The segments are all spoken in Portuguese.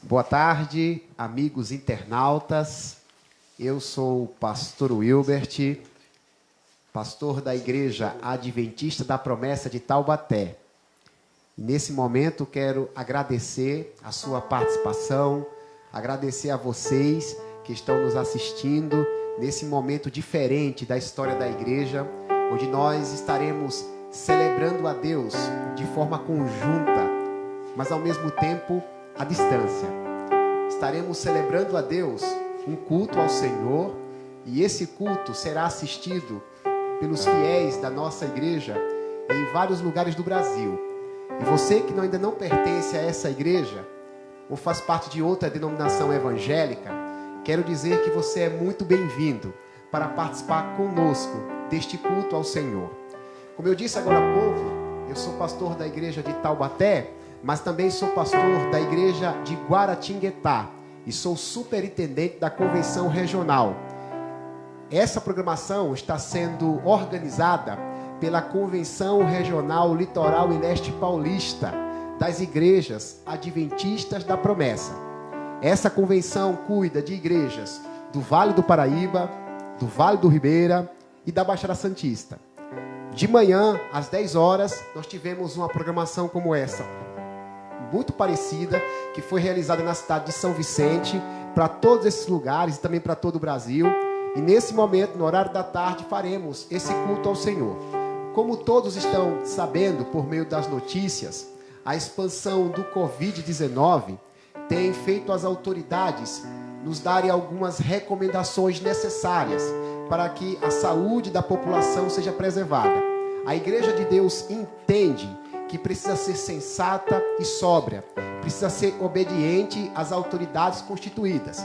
Boa tarde, amigos internautas. Eu sou o pastor Wilbert, pastor da Igreja Adventista da Promessa de Taubaté. Nesse momento quero agradecer a sua participação, agradecer a vocês que estão nos assistindo nesse momento diferente da história da igreja, onde nós estaremos celebrando a Deus de forma conjunta, mas ao mesmo tempo à distância. Estaremos celebrando a Deus um culto ao Senhor, e esse culto será assistido pelos fiéis da nossa igreja em vários lugares do Brasil. E você que ainda não pertence a essa igreja, ou faz parte de outra denominação evangélica, quero dizer que você é muito bem-vindo para participar conosco deste culto ao Senhor. Como eu disse agora há pouco, eu sou pastor da igreja de Taubaté, mas também sou pastor da igreja de Guaratinguetá e sou superintendente da convenção regional. Essa programação está sendo organizada pela Convenção Regional Litoral e Leste Paulista das Igrejas Adventistas da Promessa. Essa convenção cuida de igrejas do Vale do Paraíba, do Vale do Ribeira e da Baixada Santista. De manhã, às 10 horas, nós tivemos uma programação como essa, muito parecida, que foi realizada na cidade de São Vicente, para todos esses lugares e também para todo o Brasil. E nesse momento, no horário da tarde, faremos esse culto ao Senhor. Como todos estão sabendo por meio das notícias, a expansão do Covid-19 tem feito as autoridades nos darem algumas recomendações necessárias para que a saúde da população seja preservada. A Igreja de Deus entende que precisa ser sensata e sóbria, precisa ser obediente às autoridades constituídas.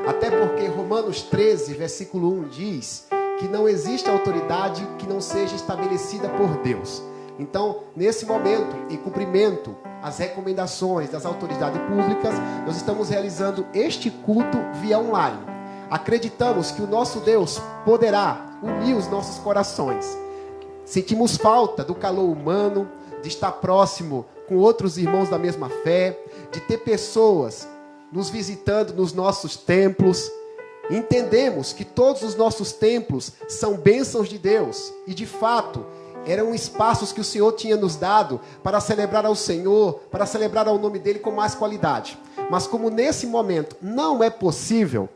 Até porque Romanos 13, versículo 1 diz que não existe autoridade que não seja estabelecida por Deus. Então, nesse momento, em cumprimento às recomendações das autoridades públicas, nós estamos realizando este culto via online. Acreditamos que o nosso Deus poderá unir os nossos corações. Sentimos falta do calor humano, de estar próximo com outros irmãos da mesma fé, de ter pessoas nos visitando nos nossos templos. Entendemos que todos os nossos templos são bênçãos de Deus e, de fato, eram espaços que o Senhor tinha nos dado para celebrar ao Senhor, para celebrar ao nome dEle com mais qualidade. Mas como nesse momento não é possível,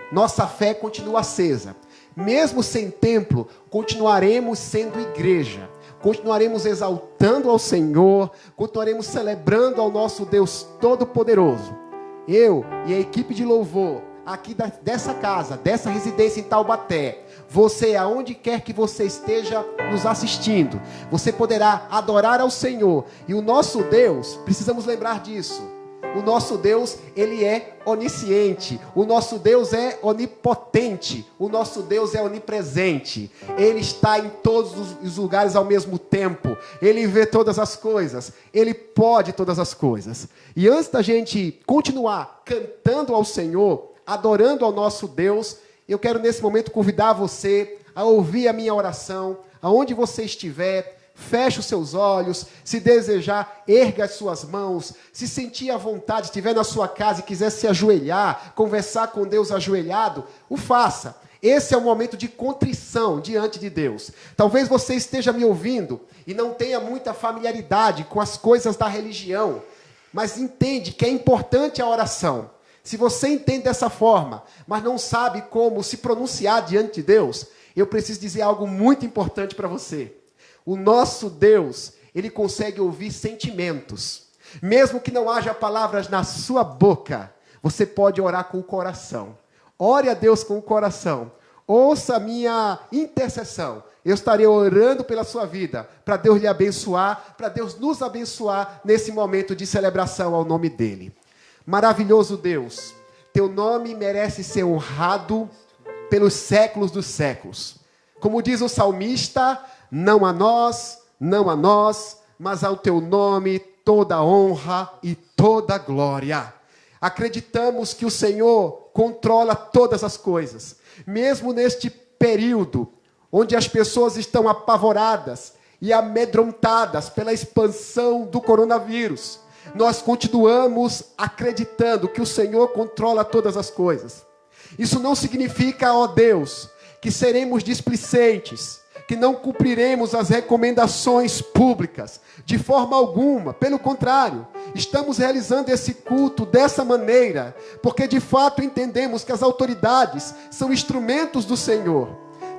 nossa fé continua acesa. Mesmo sem templo, continuaremos sendo igreja. Continuaremos exaltando ao Senhor, continuaremos celebrando ao nosso Deus Todo-Poderoso. Eu e a equipe de louvor aqui dessa casa, dessa residência em Taubaté, você, aonde quer que você esteja nos assistindo, você poderá adorar ao Senhor. E o nosso Deus, precisamos lembrar disso, o nosso Deus, Ele é onisciente, o nosso Deus é onipotente, o nosso Deus é onipresente. Ele está em todos os lugares ao mesmo tempo, Ele vê todas as coisas, Ele pode todas as coisas. E antes da gente continuar cantando ao Senhor, adorando ao nosso Deus, eu quero nesse momento convidar você a ouvir a minha oração, aonde você estiver. Feche os seus olhos, se desejar, erga as suas mãos, se sentir à vontade, estiver na sua casa e quiser se ajoelhar, conversar com Deus ajoelhado, o faça. Esse é o momento de contrição diante de Deus. Talvez você esteja me ouvindo e não tenha muita familiaridade com as coisas da religião, mas entende que é importante a oração. Se você entende dessa forma, mas não sabe como se pronunciar diante de Deus, eu preciso dizer algo muito importante para você. O nosso Deus, Ele consegue ouvir sentimentos. Mesmo que não haja palavras na sua boca, você pode orar com o coração. Ore a Deus com o coração. Ouça a minha intercessão. Eu estarei orando pela sua vida, para Deus lhe abençoar, para Deus nos abençoar nesse momento de celebração ao nome dEle. Maravilhoso Deus, Teu nome merece ser honrado pelos séculos dos séculos. Como diz o salmista, não a nós, mas ao Teu nome toda a honra e toda a glória. Acreditamos que o Senhor controla todas as coisas. Mesmo neste período, onde as pessoas estão apavoradas e amedrontadas pela expansão do coronavírus, nós continuamos acreditando que o Senhor controla todas as coisas. Isso não significa, ó Deus, que seremos displicentes, que não cumpriremos as recomendações públicas, de forma alguma. Pelo contrário, estamos realizando esse culto dessa maneira, porque de fato entendemos que as autoridades são instrumentos do Senhor.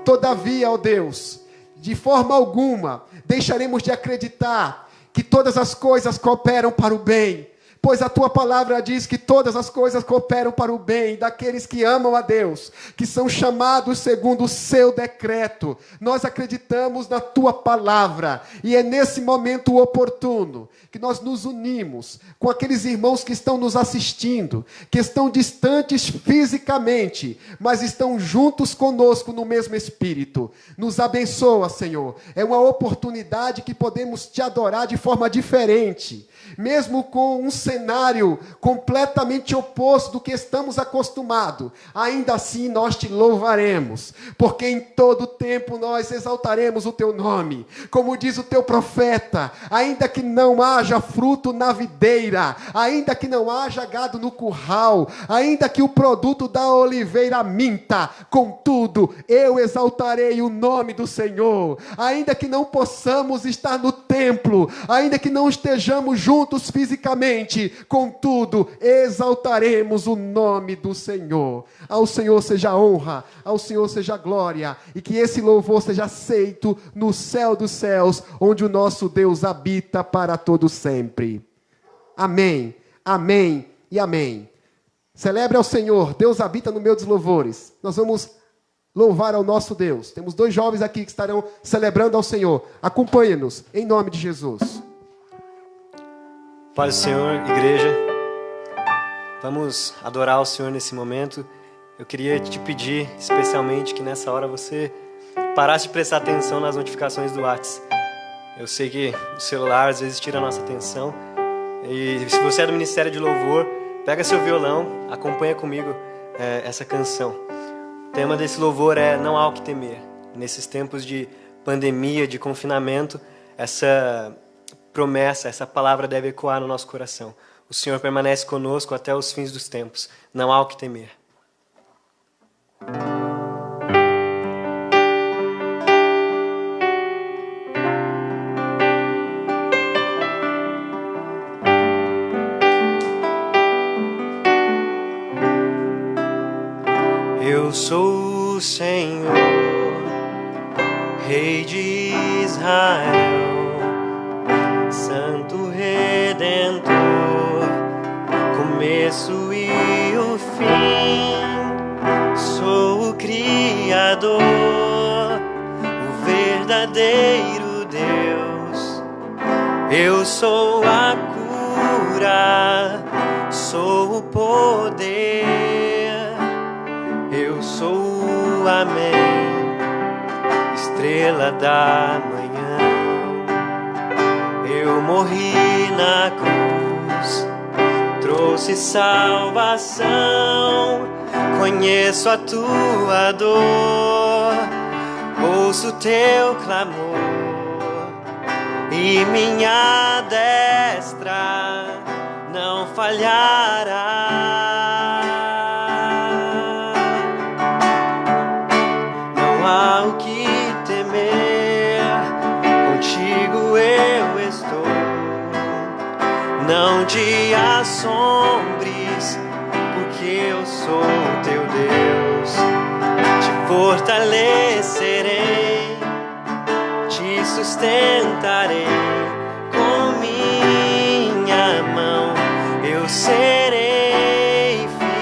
Todavia, ó Deus, de forma alguma deixaremos de acreditar que todas as coisas cooperam para o bem, pois a tua palavra diz que todas as coisas cooperam para o bem daqueles que amam a Deus, que são chamados segundo o seu decreto. Nós acreditamos na tua palavra, e é nesse momento oportuno que nós nos unimos com aqueles irmãos que estão nos assistindo, que estão distantes fisicamente, mas estão juntos conosco no mesmo espírito. Nos abençoa, Senhor. É uma oportunidade que podemos te adorar de forma diferente, mesmo com um cenário completamente oposto do que estamos acostumados. Ainda assim nós te louvaremos, porque em todo tempo nós exaltaremos o teu nome. Como diz o teu profeta, ainda que não haja fruto na videira, ainda que não haja gado no curral, ainda que o produto da oliveira minta, contudo eu exaltarei o nome do Senhor. Ainda que não possamos estar no templo, ainda que não estejamos juntos fisicamente, contudo exaltaremos o nome do Senhor. Ao Senhor seja a honra, ao Senhor seja a glória, e que esse louvor seja aceito no céu dos céus, onde o nosso Deus habita para todo sempre. Amém, amém e amém. Celebre ao Senhor. Deus habita no meio dos louvores. Nós vamos louvar ao nosso Deus. Temos 2 jovens aqui que estarão celebrando ao Senhor. Acompanhe-nos em nome de Jesus. Paz do Senhor, igreja. Vamos adorar o Senhor nesse momento. Eu queria te pedir especialmente que nessa hora você parasse de prestar atenção nas notificações do WhatsApp. Eu sei que o celular às vezes tira a nossa atenção. E se você é do Ministério de Louvor, pega seu violão, acompanha comigo essa canção. O tema desse louvor é Não Há O Que Temer. Nesses tempos de pandemia, de confinamento, essa promessa, essa palavra deve ecoar no nosso coração. O Senhor permanece conosco até os fins dos tempos. Não há o que temer. Eu sou o Senhor, Rei de Israel, Santo Redentor, começo e o fim. Sou o Criador, o verdadeiro Deus. Eu sou a cura, sou o poder. Eu sou o Amém, estrela da manhã. Eu morri na cruz, trouxe salvação. Conheço a tua dor, ouço teu clamor, e minha destra não falhará. Não há o que temer, contigo eu estou. Não te assombres, porque eu sou teu Deus. Te fortalecerei, te sustentarei com minha mão. Eu serei fiel.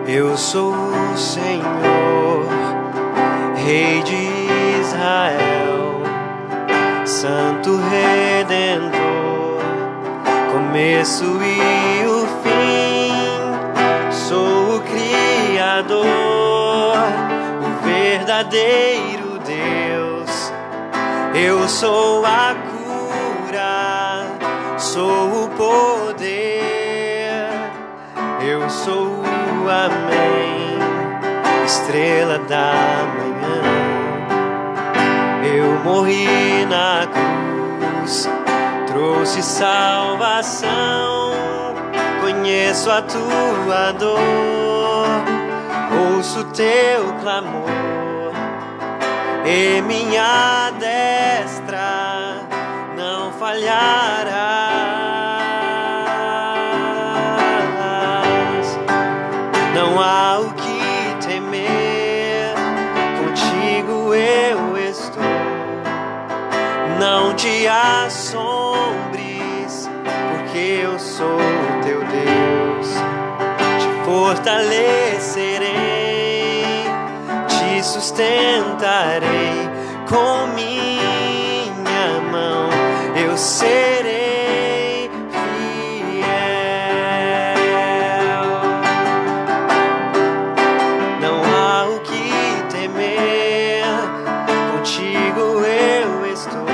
Eu sou o Senhor, Rei de Israel, Santo Redentor, começo e o fim. Sou o Criador, o verdadeiro Deus. Eu sou a cura, sou o poder. eu sou o Amém, estrela da manhã. Eu morri na cruz, trouxe salvação. Conheço a tua dor, ouço teu clamor, e minha destra não falhará. Não há o que temer, contigo eu estou. Não te assombres, porque eu sou o teu Deus. Te fortalecerei, te sustentarei com minha mão. Eu serei fiel. Não há o que temer, contigo eu estou.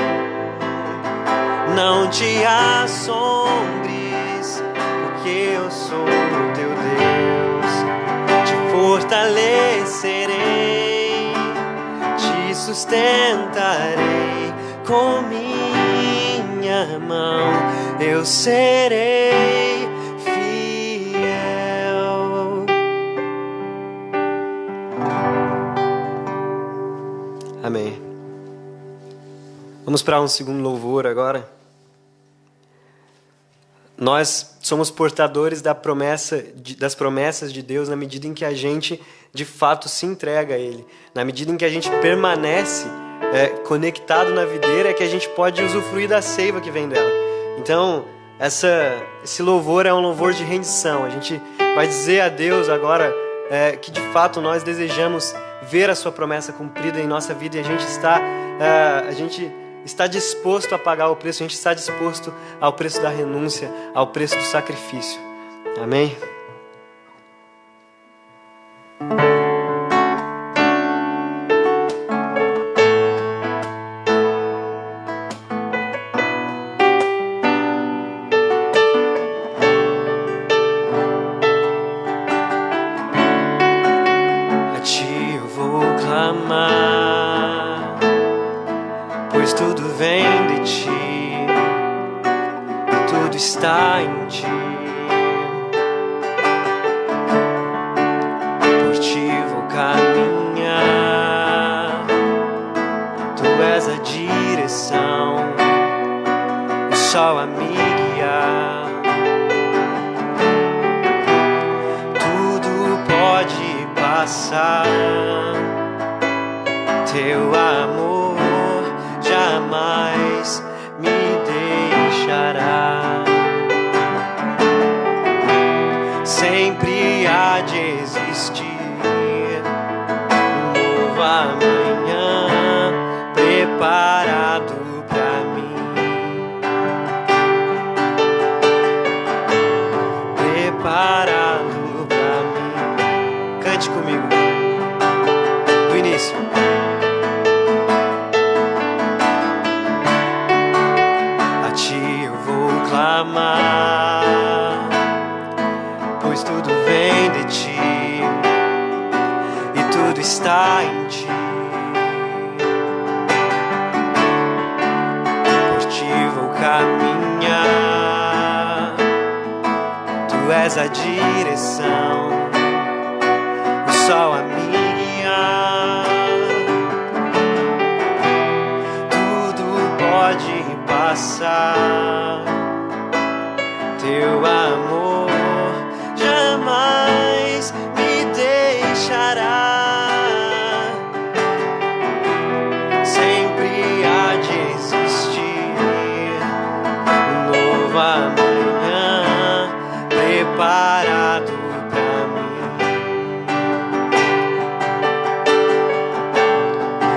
Não te assombres, porque eu sou o teu Deus. Te fortalecerei, te sustentarei com minha mão. Eu serei fiel. Amém. Vamos para um segundo louvor agora. Nós somos portadores das promessas de Deus na medida em que a gente, de fato, se entrega a Ele. Na medida em que a gente permanece conectado na videira, é que a gente pode usufruir da seiva que vem dela. Então, esse louvor é um louvor de rendição. A gente vai dizer a Deus agora que, de fato, nós desejamos ver a sua promessa cumprida em nossa vida, e a gente está disposto a pagar o preço, a gente está disposto ao preço da renúncia, ao preço do sacrifício. Amém? A ti eu vou clamar, pois tudo vem de ti, tudo está em ti. Por ti vou caminhar, tu és a direção, o sol a me guiar. Tudo pode passar, teu amor jamais me deixará. Sempre há de existir um novo amanhã preparado pra mim. Preparado pra mim. Cante comigo do início. Clamar, pois tudo vem de ti e tudo está em ti. Por ti vou caminhar, tu és a direção, o sol a me guiar. Tudo pode passar, teu amor jamais me deixará. Sempre há de existir um novo amanhã preparado pra mim.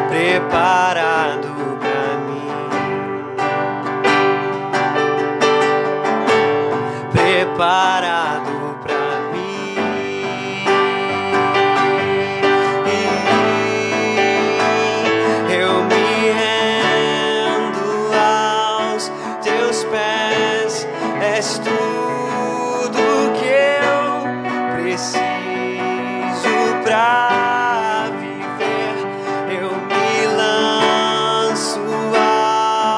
Preparado pra mim. Preparado pra mim. Eu me rendo aos teus pés, és tudo que eu preciso pra viver. Eu me lanço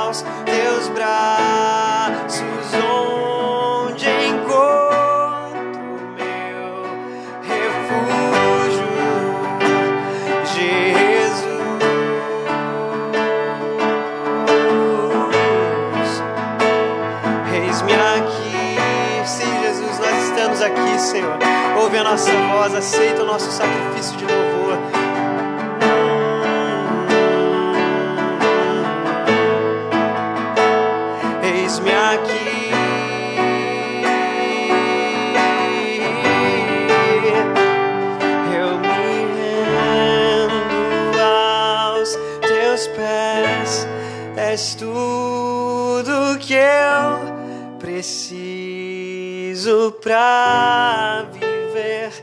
aos teus braços, onde encontro meu refúgio, Jesus. Eis-me aqui, sim, Jesus, nós estamos aqui, Senhor. Ouve a nossa voz, aceita o nosso sacrifício de louvor. Eis-me aqui, eu me rendo aos teus pés. És tudo que eu preciso pra viver.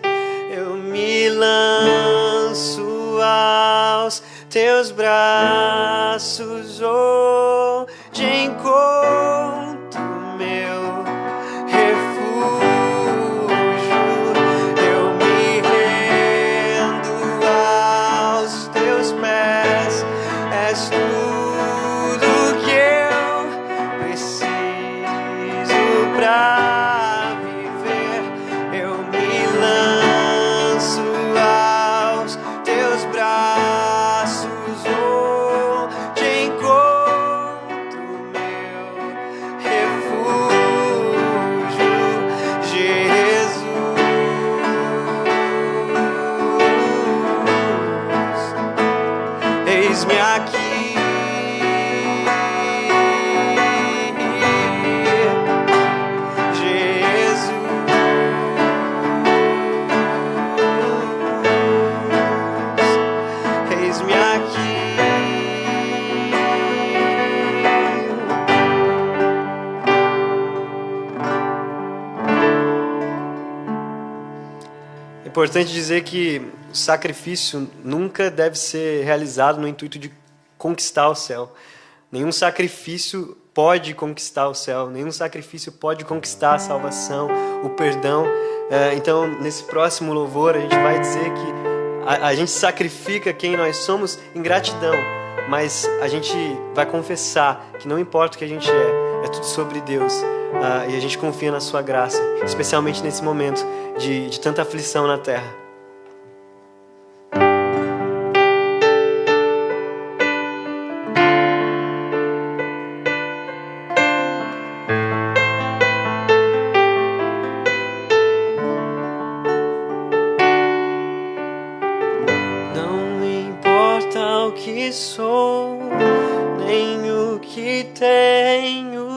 Eu me lanço aos teus braços, onde encontro meu refúgio. Eu me rendo aos teus pés. És tudo que eu preciso pra viver. Eu me lanço aos teus braços, onde encontro meu refúgio, Jesus. Eis-me aqui, eis-me aqui. É importante dizer que o sacrifício nunca deve ser realizado no intuito de conquistar o céu. Nenhum sacrifício pode conquistar o céu, nenhum sacrifício pode conquistar a salvação, o perdão. Então, nesse próximo louvor, a gente vai dizer que a gente sacrifica quem nós somos em gratidão, mas a gente vai confessar que não importa o que a gente é tudo sobre Deus. E a gente confia na sua graça, especialmente nesse momento de tanta aflição na terra. Não importa o que sou, nem o que tenho,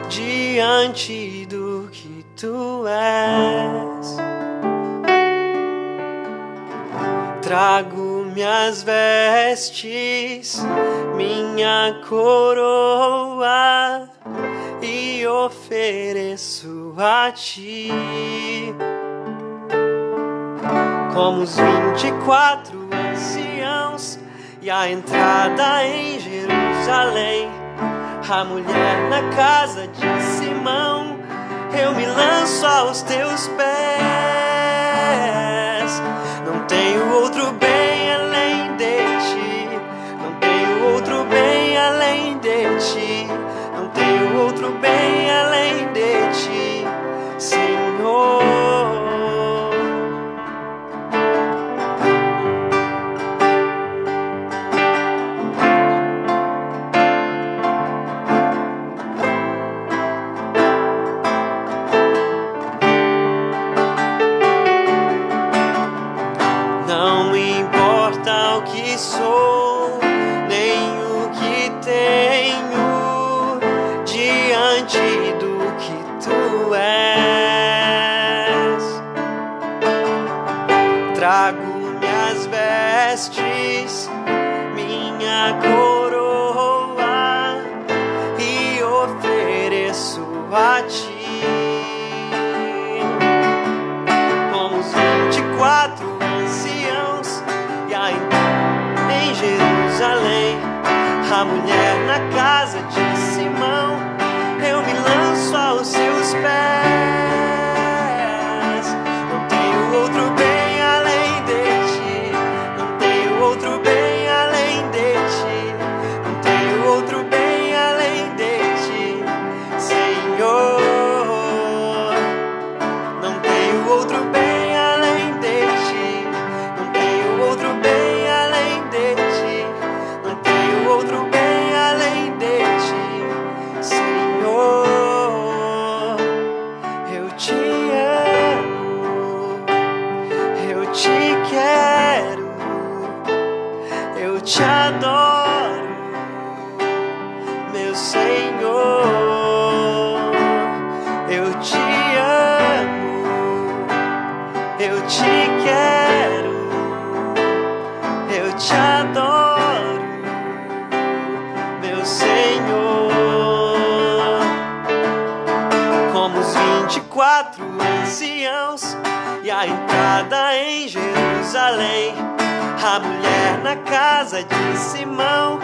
diante do que tu és. Trago minhas vestes, minha coroa, e ofereço a ti. Como os 24 anciãos e a entrada em Jerusalém, a mulher na casa de Simão, eu me lanço aos teus pés. Não tenho outro bem além de ti, não tenho outro bem além de ti, não tenho outro bem além de ti, Senhor. Não importa o que sou, nem o que tenho, diante do que tu és. Trago minhas vestes, minha coroa, e ofereço a ti. Como os 24 anciãos e em Jerusalém, a mulher na casa de Simão, eu me lanço aos seus pés. Não eu te quero, eu te adoro, meu Senhor. Como os 24 anciãos e a entrada em Jerusalém, a mulher na casa de Simão,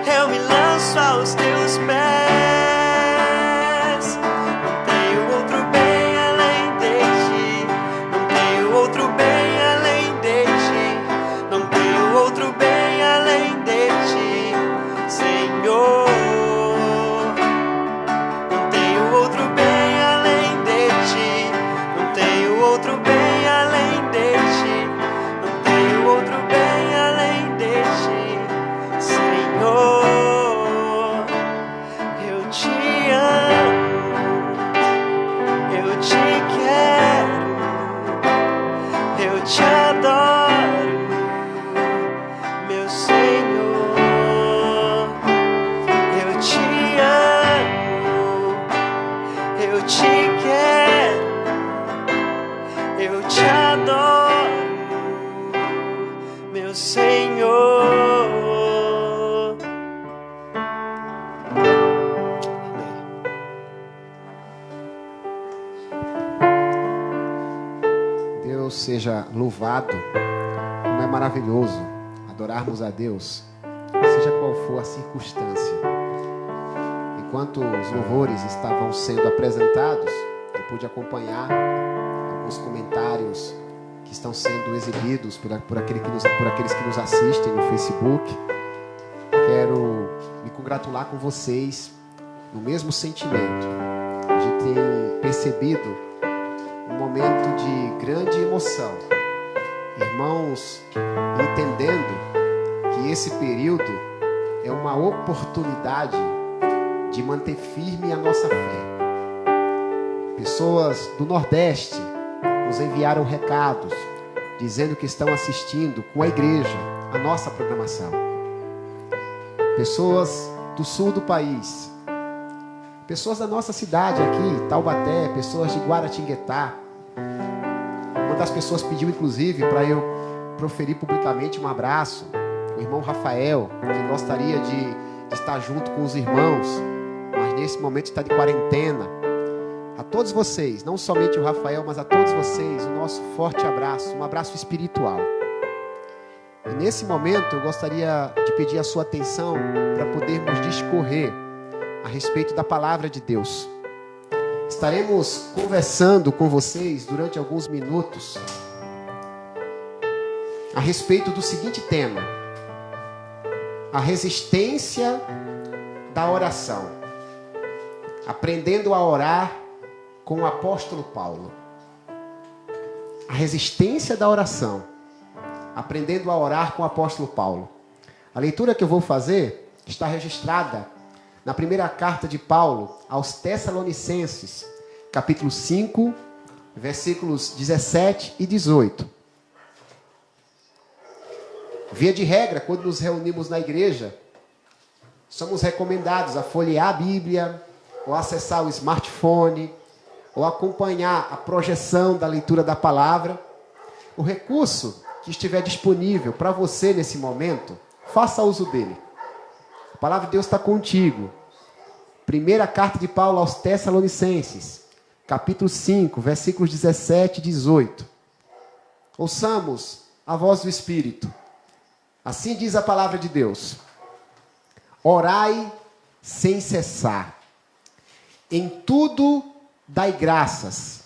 eu me lanço aos teus pés. Não tenho outro bem além de ti, não tenho outro bem além de ti, não tenho outro bem além de ti, Senhor. Não tenho outro bem além de ti, não tenho outro bem além de ti, não tenho outro bem além de ti, Senhor. Eu te amo, eu te quero, eu te adoro, meu Senhor. Eu te amo, eu te quero, eu te adoro, meu Senhor. Amém. Deus seja louvado. Como é maravilhoso adorarmos a Deus, seja qual for a circunstância. Enquanto os louvores estavam sendo apresentados, eu pude acompanhar alguns comentários que estão sendo exibidos por aqueles que nos assistem no Facebook. Quero me congratular com vocês no mesmo sentimento. A gente tem percebido um momento de grande emoção. Irmãos, entendendo que esse período é uma oportunidade de manter firme a nossa fé. Pessoas do Nordeste nos enviaram recados dizendo que estão assistindo com a igreja a nossa programação. Pessoas do sul do país, pessoas da nossa cidade aqui, Taubaté, pessoas de Guaratinguetá. Uma das pessoas pediu inclusive para eu proferir publicamente um abraço, o irmão Rafael, que gostaria de estar junto com os irmãos, mas nesse momento está de quarentena. A todos vocês, não somente o Rafael, mas a todos vocês, o nosso forte abraço, um abraço espiritual. E nesse momento eu gostaria de pedir a sua atenção para podermos discorrer a respeito da palavra de Deus. Estaremos conversando com vocês durante alguns minutos a respeito do seguinte tema: a resistência da oração. Aprendendo a orar com o apóstolo Paulo. A resistência da oração. Aprendendo a orar com o apóstolo Paulo. A leitura que eu vou fazer está registrada na primeira carta de Paulo aos Tessalonicenses, capítulo 5, versículos 17 e 18. Via de regra, quando nos reunimos na igreja, somos recomendados a folhear a Bíblia, ou acessar o smartphone, ou acompanhar a projeção da leitura da palavra. O recurso que estiver disponível para você nesse momento, faça uso dele. A palavra de Deus está contigo. Primeira carta de Paulo aos Tessalonicenses, capítulo 5, versículos 17 e 18. Ouçamos a voz do Espírito. Assim diz a palavra de Deus: orai sem cessar. Em tudo dai graças,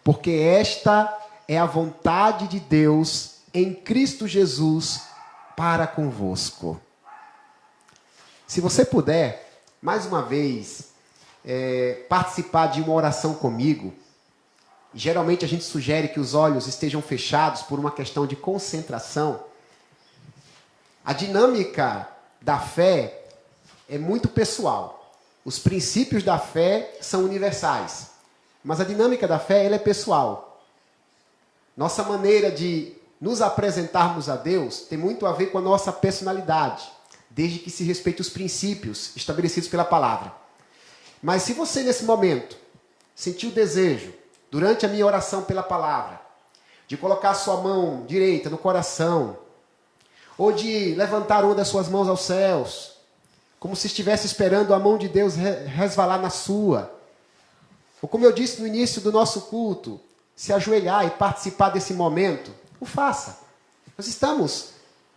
porque esta é a vontade de Deus em Cristo Jesus para convosco. Se você puder, mais uma vez, participar de uma oração comigo. Geralmente a gente sugere que os olhos estejam fechados por uma questão de concentração. A dinâmica da fé é muito pessoal. Os princípios da fé são universais, mas a dinâmica da fé ela é pessoal. Nossa maneira de nos apresentarmos a Deus tem muito a ver com a nossa personalidade, desde que se respeite os princípios estabelecidos pela palavra. Mas se você nesse momento sentiu o desejo, durante a minha oração pela palavra, de colocar sua mão direita no coração, ou de levantar uma das suas mãos aos céus, como se estivesse esperando a mão de Deus resvalar na sua. Ou como eu disse no início do nosso culto, se ajoelhar e participar desse momento, o faça. Nós estamos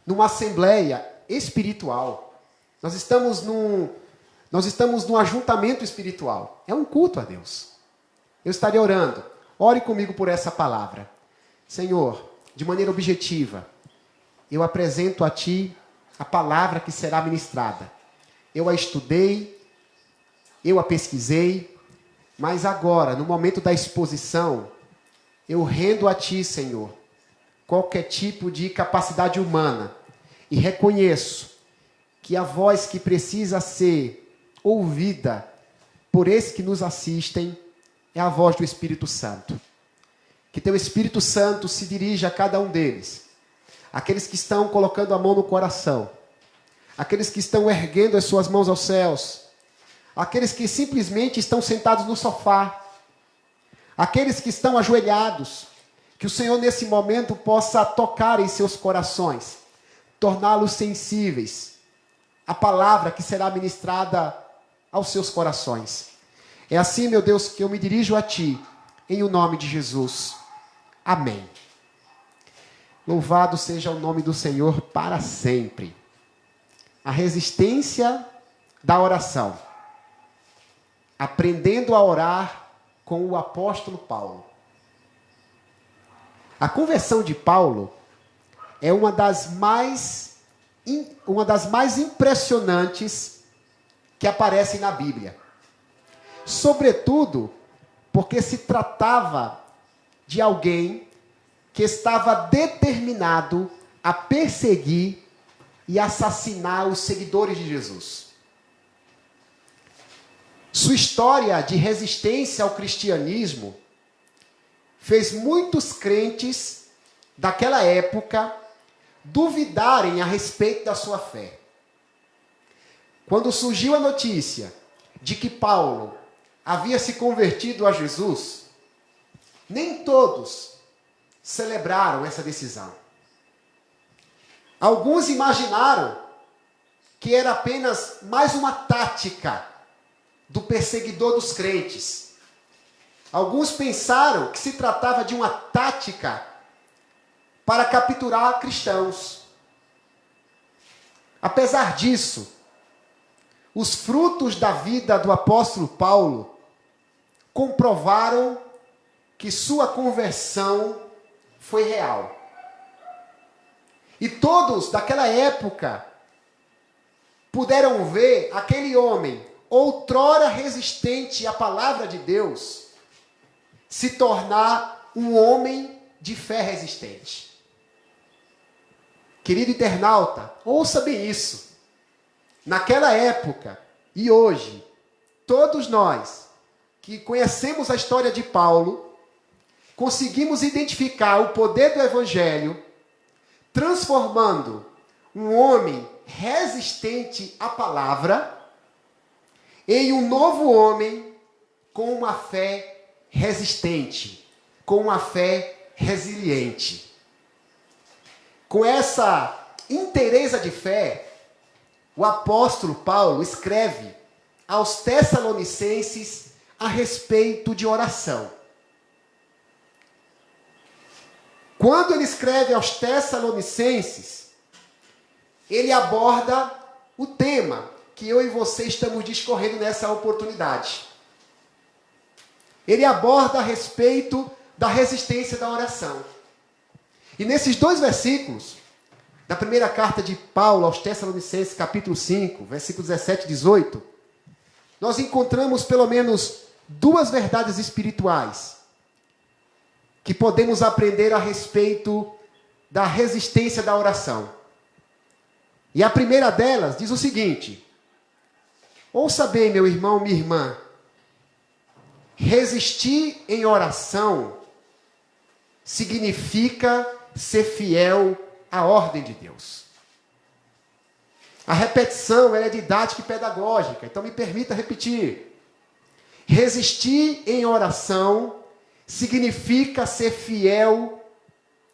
numa assembleia espiritual. Nós estamos num ajuntamento espiritual. É um culto a Deus. Eu estarei orando. Ore comigo por essa palavra. Senhor, de maneira objetiva, eu apresento a Ti a palavra que será ministrada. Eu a estudei, eu a pesquisei, mas agora, no momento da exposição, eu rendo a Ti, Senhor, qualquer tipo de capacidade humana e reconheço que a voz que precisa ser ouvida por esses que nos assistem é a voz do Espírito Santo. Que Teu Espírito Santo se dirija a cada um deles. Aqueles que estão colocando a mão no coração. Aqueles que estão erguendo as suas mãos aos céus. Aqueles que simplesmente estão sentados no sofá. Aqueles que estão ajoelhados. Que o Senhor nesse momento possa tocar em seus corações. Torná-los sensíveis à palavra que será ministrada aos seus corações. É assim, meu Deus, que eu me dirijo a Ti, em o nome de Jesus. Amém. Louvado seja o nome do Senhor para sempre. A resistência da oração. Aprendendo a orar com o apóstolo Paulo. A conversão de Paulo é uma das mais impressionantes que aparecem na Bíblia. Sobretudo porque se tratava de alguém que estava determinado a perseguir e assassinar os seguidores de Jesus. Sua história de resistência ao cristianismo fez muitos crentes daquela época duvidarem a respeito da sua fé. Quando surgiu a notícia de que Paulo havia se convertido a Jesus, nem todos celebraram essa decisão. Alguns imaginaram que era apenas mais uma tática do perseguidor dos crentes. Alguns pensaram que se tratava de uma tática para capturar cristãos. Apesar disso, os frutos da vida do apóstolo Paulo comprovaram que sua conversão foi real. E todos daquela época puderam ver aquele homem, outrora resistente à palavra de Deus, se tornar um homem de fé resistente. Querido internauta, ouça bem isso. Naquela época e hoje, todos nós que conhecemos a história de Paulo, conseguimos identificar o poder do Evangelho, transformando um homem resistente à palavra em um novo homem com uma fé resistente, com uma fé resiliente. Com essa inteireza de fé, o apóstolo Paulo escreve aos Tessalonicenses a respeito de oração. Quando ele escreve aos Tessalonicenses, ele aborda o tema que eu e você estamos discorrendo nessa oportunidade. Ele aborda a respeito da resistência da oração. E nesses dois versículos, da primeira carta de Paulo aos Tessalonicenses, capítulo 5, versículos 17 e 18, nós encontramos pelo menos duas verdades espirituais que podemos aprender a respeito da resistência da oração. E a primeira delas diz o seguinte: ouça bem, meu irmão, minha irmã, resistir em oração significa ser fiel à ordem de Deus. A repetição ela é didática e pedagógica, então me permita repetir. Resistir em oração significa ser fiel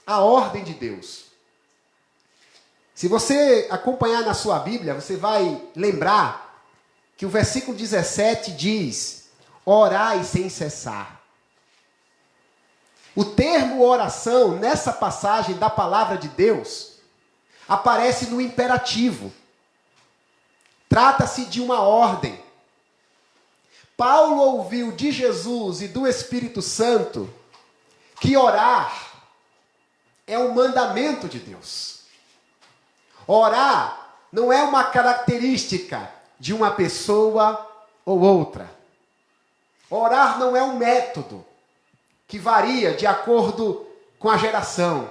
a ordem de Deus. Se você acompanhar na sua Bíblia, você vai lembrar que o versículo 17 diz: orai sem cessar. O termo oração, nessa passagem da palavra de Deus, aparece no imperativo. Trata-se de uma ordem. Paulo ouviu de Jesus e do Espírito Santo que orar é um mandamento de Deus. Orar não é uma característica de uma pessoa ou outra. Orar não é um método que varia de acordo com a geração.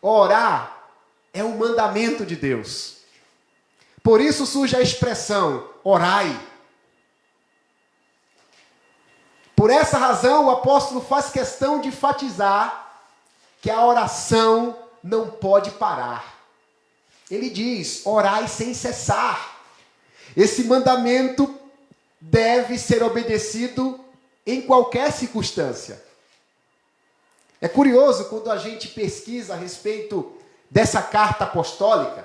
Orar é um mandamento de Deus. Por isso surge a expressão, orai. Por essa razão, o apóstolo faz questão de enfatizar que a oração não pode parar. Ele diz, orai sem cessar. Esse mandamento deve ser obedecido em qualquer circunstância. É curioso quando a gente pesquisa a respeito dessa carta apostólica,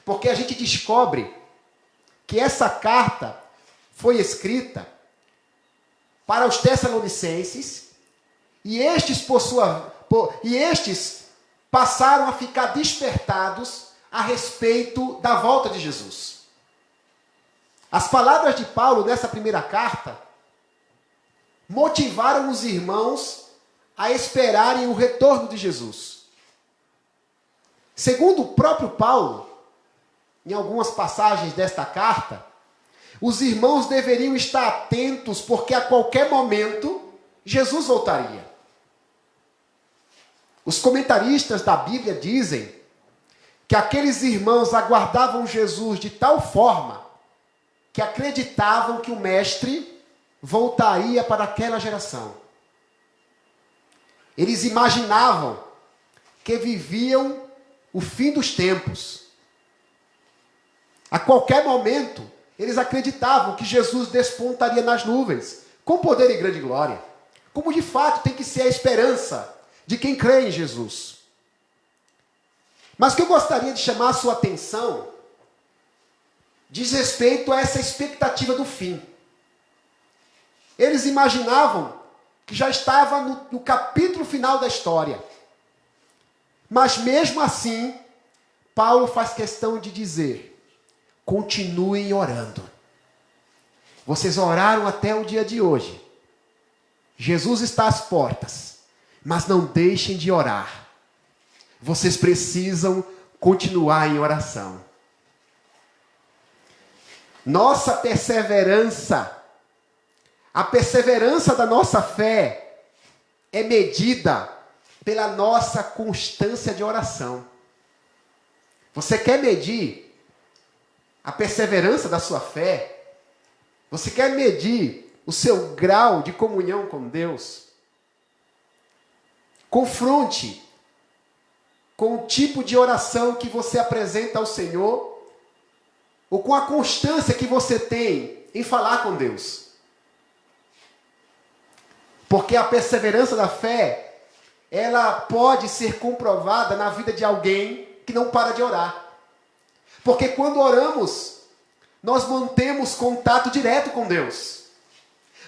porque a gente descobre que essa carta foi escrita para os Tessalonicenses, e estes passaram a ficar despertados a respeito da volta de Jesus. As palavras de Paulo nessa primeira carta motivaram os irmãos a esperarem o retorno de Jesus. Segundo o próprio Paulo, em algumas passagens desta carta, os irmãos deveriam estar atentos, porque a qualquer momento Jesus voltaria. Os comentaristas da Bíblia dizem que aqueles irmãos aguardavam Jesus de tal forma que acreditavam que o Mestre voltaria para aquela geração. Eles imaginavam que viviam o fim dos tempos. A qualquer momento, eles acreditavam que Jesus despontaria nas nuvens, com poder e grande glória. Como de fato tem que ser a esperança de quem crê em Jesus. Mas o que eu gostaria de chamar a sua atenção diz respeito a essa expectativa do fim. Eles imaginavam que já estava no capítulo final da história. Mas mesmo assim, Paulo faz questão de dizer: continuem orando. Vocês oraram até o dia de hoje. Jesus está às portas, mas não deixem de orar. Vocês precisam continuar em oração. Nossa perseverança, a perseverança da nossa fé é medida pela nossa constância de oração. Você quer medir a perseverança da sua fé? Você quer medir o seu grau de comunhão com Deus? Confronte com o tipo de oração que você apresenta ao Senhor, ou com a constância que você tem em falar com Deus. Porque a perseverança da fé, ela pode ser comprovada na vida de alguém que não para de orar. Porque quando oramos, nós mantemos contato direto com Deus.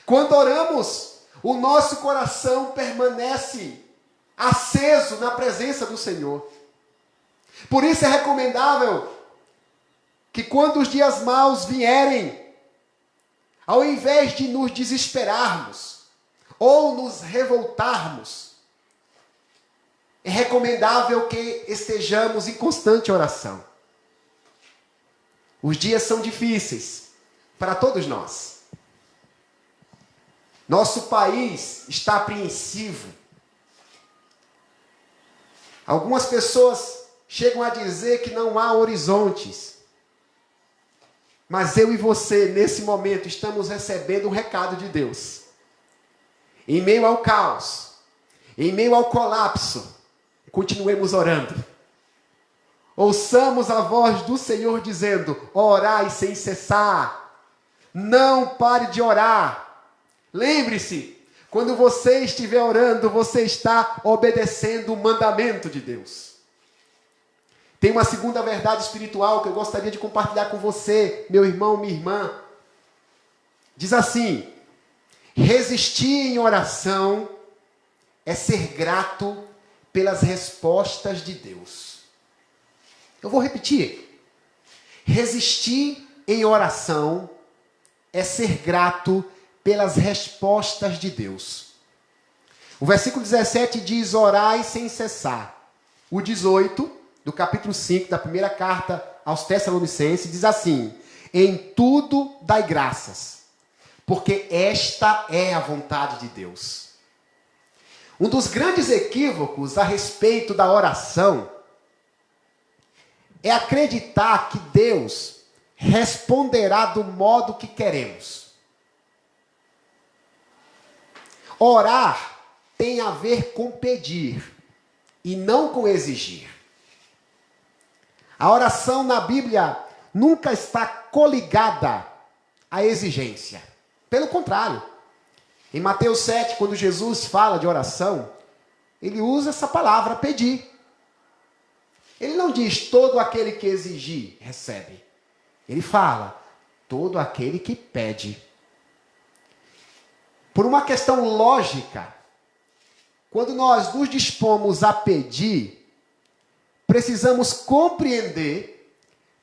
Quando oramos, o nosso coração permanece aceso na presença do Senhor. Por isso é recomendável que quando os dias maus vierem, ao invés de nos desesperarmos ou nos revoltarmos, é recomendável que estejamos em constante oração. Os dias são difíceis para todos nós. Nosso país está apreensivo. Algumas pessoas chegam a dizer que não há horizontes. Mas eu e você, nesse momento, estamos recebendo um recado de Deus. Em meio ao caos, em meio ao colapso, continuemos orando. Ouçamos a voz do Senhor dizendo: orai sem cessar. Não pare de orar. Lembre-se, Quando você estiver orando, você está obedecendo o mandamento de Deus. Tem uma segunda verdade espiritual que eu gostaria de compartilhar com você, meu irmão, minha irmã. Diz assim: resistir em oração é ser grato pelas respostas de Deus. Eu vou repetir. Resistir em oração é ser grato pelas respostas de Deus. O versículo 17 diz: orai sem cessar. O 18, do capítulo 5 da primeira carta aos Tessalonicenses, diz assim: em tudo dai graças, porque esta é a vontade de Deus. Um dos grandes equívocos a respeito da oração é acreditar que Deus responderá do modo que queremos. Orar tem a ver com pedir e não com exigir. A oração na Bíblia nunca está coligada à exigência. Pelo contrário, em Mateus 7, quando Jesus fala de oração, ele usa essa palavra pedir. Ele não diz todo aquele que exigir, recebe. Ele fala todo aquele que pede. Por uma questão lógica, quando nós nos dispomos a pedir, precisamos compreender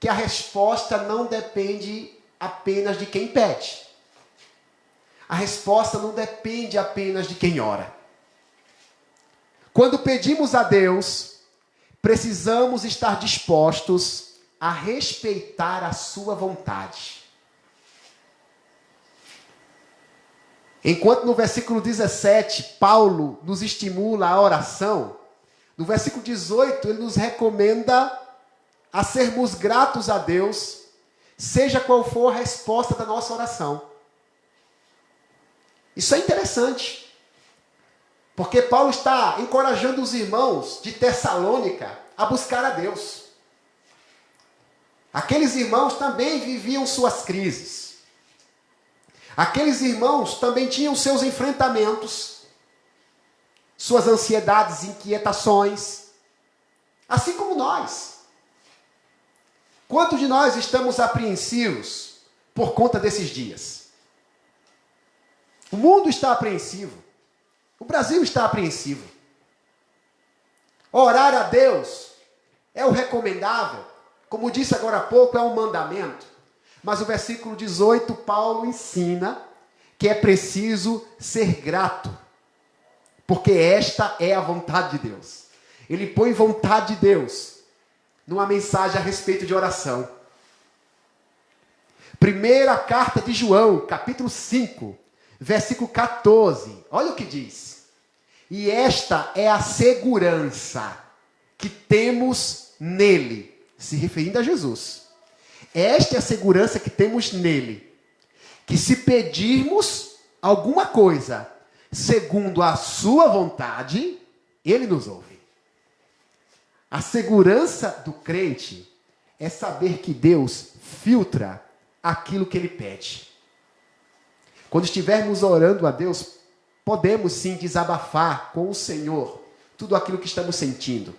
que a resposta não depende apenas de quem pede. A resposta não depende apenas de quem ora. Quando pedimos a Deus, precisamos estar dispostos a respeitar a sua vontade. Enquanto no versículo 17, Paulo nos estimula a oração, no versículo 18, ele nos recomenda a sermos gratos a Deus, seja qual for a resposta da nossa oração. Isso é interessante, porque Paulo está encorajando os irmãos de Tessalônica a buscar a Deus. Aqueles irmãos também viviam suas crises. Aqueles irmãos também tinham seus enfrentamentos, suas ansiedades, inquietações, assim como nós. Quantos de nós estamos apreensivos por conta desses dias? O mundo está apreensivo. O Brasil está apreensivo. Orar a Deus é o recomendável. Como disse agora há pouco, é um mandamento. Mas o versículo 18, Paulo ensina que é preciso ser grato. Porque esta é a vontade de Deus. Ele põe vontade de Deus numa mensagem a respeito de oração. Primeira carta de João, capítulo 5, versículo 14. Olha o que diz. E esta é a segurança que temos nele, se referindo a Jesus. Esta é a segurança que temos nele, que se pedirmos alguma coisa segundo a sua vontade, ele nos ouve. A segurança do crente é saber que Deus filtra aquilo que ele pede. Quando estivermos orando a Deus, podemos sim desabafar com o Senhor tudo aquilo que estamos sentindo.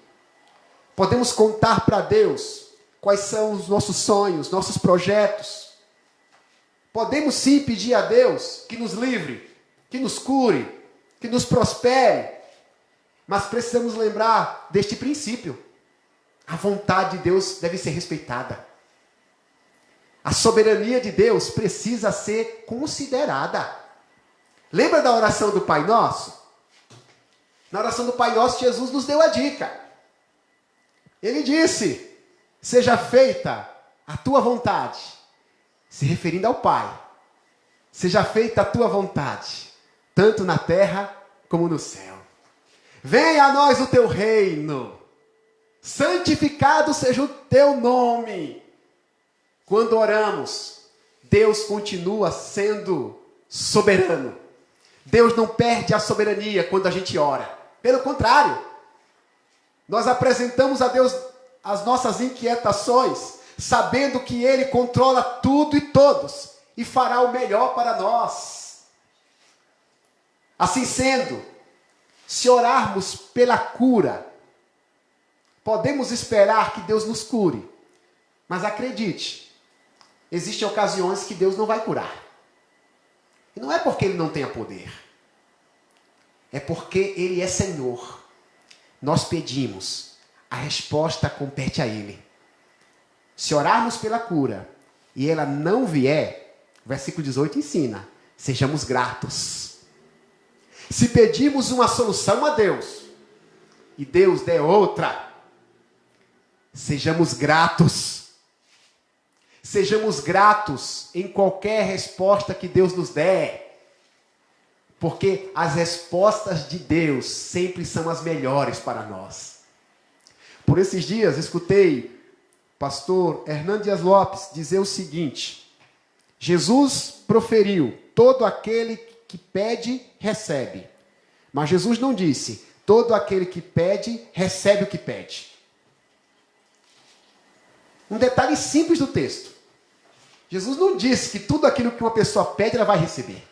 Podemos contar para Deus quais são os nossos sonhos, nossos projetos. Podemos sim pedir a Deus que nos livre, que nos cure, que nos prospere. Mas precisamos lembrar deste princípio. A vontade de Deus deve ser respeitada. A soberania de Deus precisa ser considerada. Lembra da oração do Pai Nosso? Na oração do Pai Nosso, Jesus nos deu a dica. Ele disse: seja feita a tua vontade, se referindo ao Pai. Seja feita a tua vontade, tanto na terra como no céu. Venha a nós o teu reino, santificado seja o teu nome. Quando oramos, Deus continua sendo soberano. Deus não perde a soberania quando a gente ora. Pelo contrário, nós apresentamos a Deus as nossas inquietações, sabendo que Ele controla tudo e todos, e fará o melhor para nós. Assim sendo, se orarmos pela cura, podemos esperar que Deus nos cure. Mas acredite, existem ocasiões que Deus não vai curar. E não é porque Ele não tenha poder. É porque Ele é Senhor. Nós pedimos, a resposta compete a Ele. Se orarmos pela cura e ela não vier, o versículo 18 ensina, sejamos gratos. Se pedimos uma solução a Deus e Deus der outra, sejamos gratos. Sejamos gratos em qualquer resposta que Deus nos der. Porque as respostas de Deus sempre são as melhores para nós. Por esses dias, escutei o pastor Hernando Dias Lopes dizer o seguinte: Jesus proferiu, todo aquele que pede, recebe. Mas Jesus não disse, todo aquele que pede, recebe o que pede. Um detalhe simples do texto. Jesus não disse que tudo aquilo que uma pessoa pede, ela vai receber.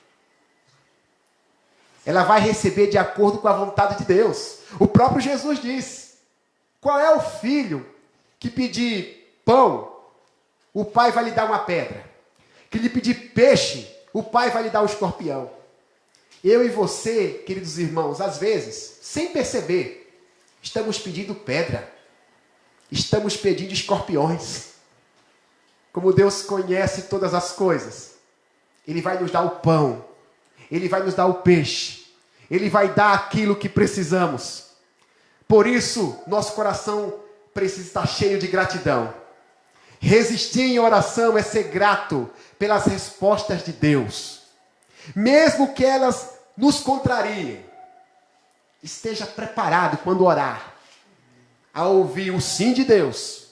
Ela vai receber de acordo com a vontade de Deus. O próprio Jesus disse, qual é o filho que pedir pão, o pai vai lhe dar uma pedra? Que lhe pedir peixe, o pai vai lhe dar um escorpião. Eu e você, queridos irmãos, às vezes, sem perceber, estamos pedindo pedra. Estamos pedindo escorpiões. Como Deus conhece todas as coisas, Ele vai nos dar o pão, Ele vai nos dar o peixe, Ele vai dar aquilo que precisamos. Por isso, nosso coração precisa estar cheio de gratidão. Resistir em oração é ser grato pelas respostas de Deus. Mesmo que elas nos contrariem, esteja preparado quando orar a ouvir o sim de Deus,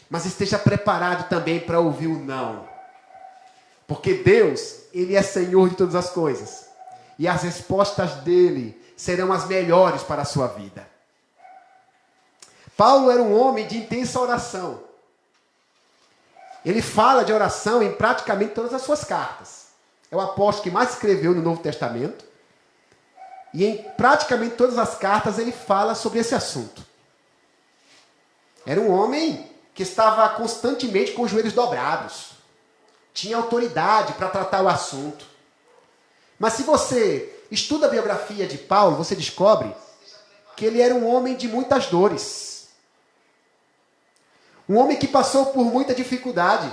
mas esteja preparado também para ouvir o não. Porque Deus, Ele é Senhor de todas as coisas. E as respostas dEle serão as melhores para a sua vida. Paulo era um homem de intensa oração. Ele fala de oração em praticamente todas as suas cartas. É o apóstolo que mais escreveu no Novo Testamento. E em praticamente todas as cartas ele fala sobre esse assunto. Era um homem que estava constantemente com os joelhos dobrados. Tinha autoridade para tratar o assunto. Mas se você estuda a biografia de Paulo, você descobre que ele era um homem de muitas dores. Um homem que passou por muita dificuldade.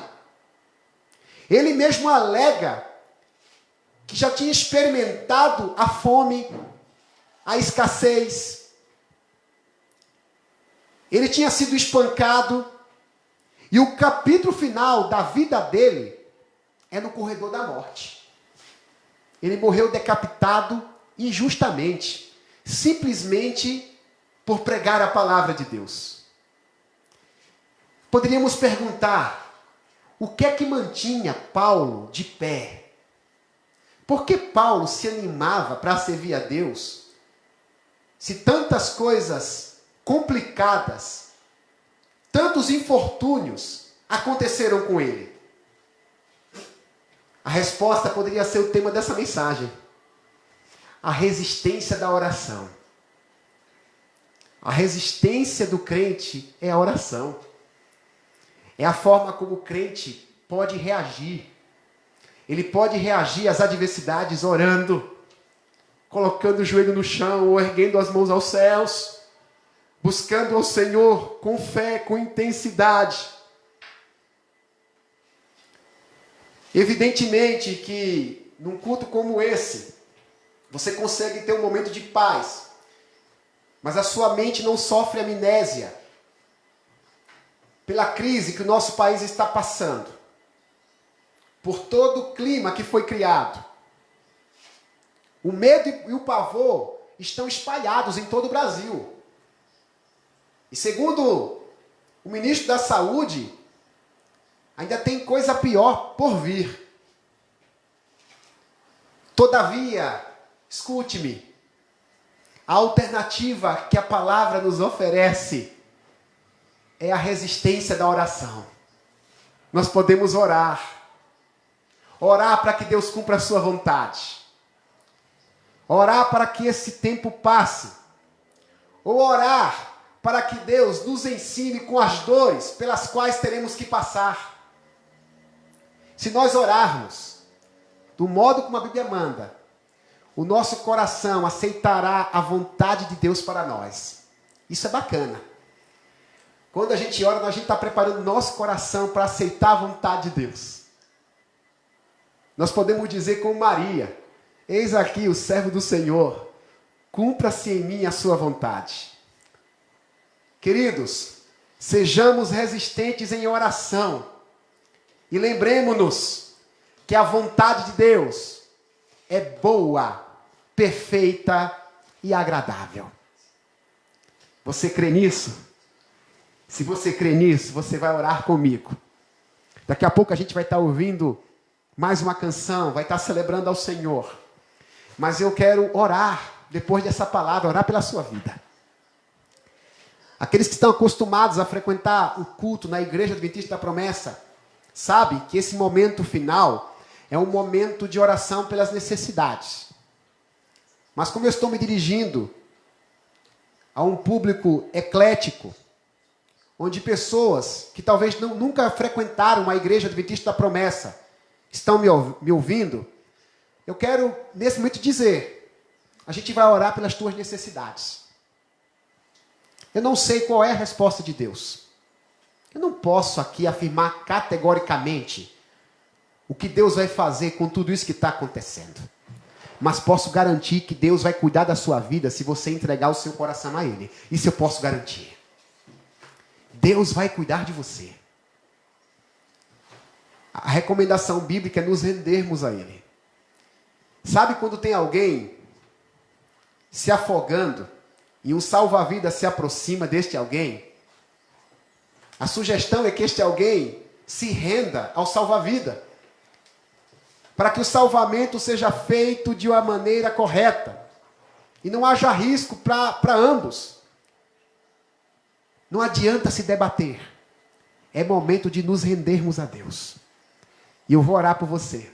Ele mesmo alega que já tinha experimentado a fome, a escassez. Ele tinha sido espancado. E o capítulo final da vida dele é no corredor da morte. Ele morreu decapitado injustamente, simplesmente por pregar a palavra de Deus. Poderíamos perguntar, o que é que mantinha Paulo de pé? Por que Paulo se animava para servir a Deus, se tantas coisas complicadas, tantos infortúnios aconteceram com ele? A resposta poderia ser o tema dessa mensagem. A resistência da oração. A resistência do crente é a oração. É a forma como o crente pode reagir. Ele pode reagir às adversidades orando, colocando o joelho no chão ou erguendo as mãos aos céus, buscando ao Senhor com fé, com intensidade. Evidentemente que num culto como esse, você consegue ter um momento de paz, mas a sua mente não sofre amnésia pela crise que o nosso país está passando, por todo o clima que foi criado. O medo e o pavor estão espalhados em todo o Brasil. E segundo o ministro da Saúde, ainda tem coisa pior por vir. Todavia, escute-me, a alternativa que a palavra nos oferece é a resistência da oração. Nós podemos orar. Orar para que Deus cumpra a sua vontade. Orar para que esse tempo passe. Ou orar para que Deus nos ensine com as dores pelas quais teremos que passar. Se nós orarmos do modo como a Bíblia manda, o nosso coração aceitará a vontade de Deus para nós. Isso é bacana. Quando a gente ora, a gente está preparando nosso coração para aceitar a vontade de Deus. Nós podemos dizer como Maria: eis aqui o servo do Senhor, cumpra-se em mim a sua vontade. Queridos, sejamos resistentes em oração e lembremos-nos que a vontade de Deus é boa, perfeita e agradável. Você crê nisso? Se você crê nisso, você vai orar comigo. Daqui a pouco a gente vai estar ouvindo mais uma canção, vai estar celebrando ao Senhor. Mas eu quero orar, depois dessa palavra, orar pela sua vida. Aqueles que estão acostumados a frequentar o culto na Igreja Adventista da Promessa, sabem que esse momento final é um momento de oração pelas necessidades. Mas como eu estou me dirigindo a um público eclético, onde pessoas que talvez nunca frequentaram a Igreja Adventista da Promessa estão me ouvindo, eu quero nesse momento dizer: a gente vai orar pelas tuas necessidades. Eu não sei qual é a resposta de Deus. Eu não posso aqui afirmar categoricamente o que Deus vai fazer com tudo isso que está acontecendo. Mas posso garantir que Deus vai cuidar da sua vida se você entregar o seu coração a Ele. Isso eu posso garantir. Deus vai cuidar de você. A recomendação bíblica é nos rendermos a Ele. Sabe quando tem alguém se afogando e um salva-vidas se aproxima deste alguém? A sugestão é que este alguém se renda ao salva-vida, para que o salvamento seja feito de uma maneira correta e não haja risco para ambos. Não adianta se debater. É momento de nos rendermos a Deus. E eu vou orar por você.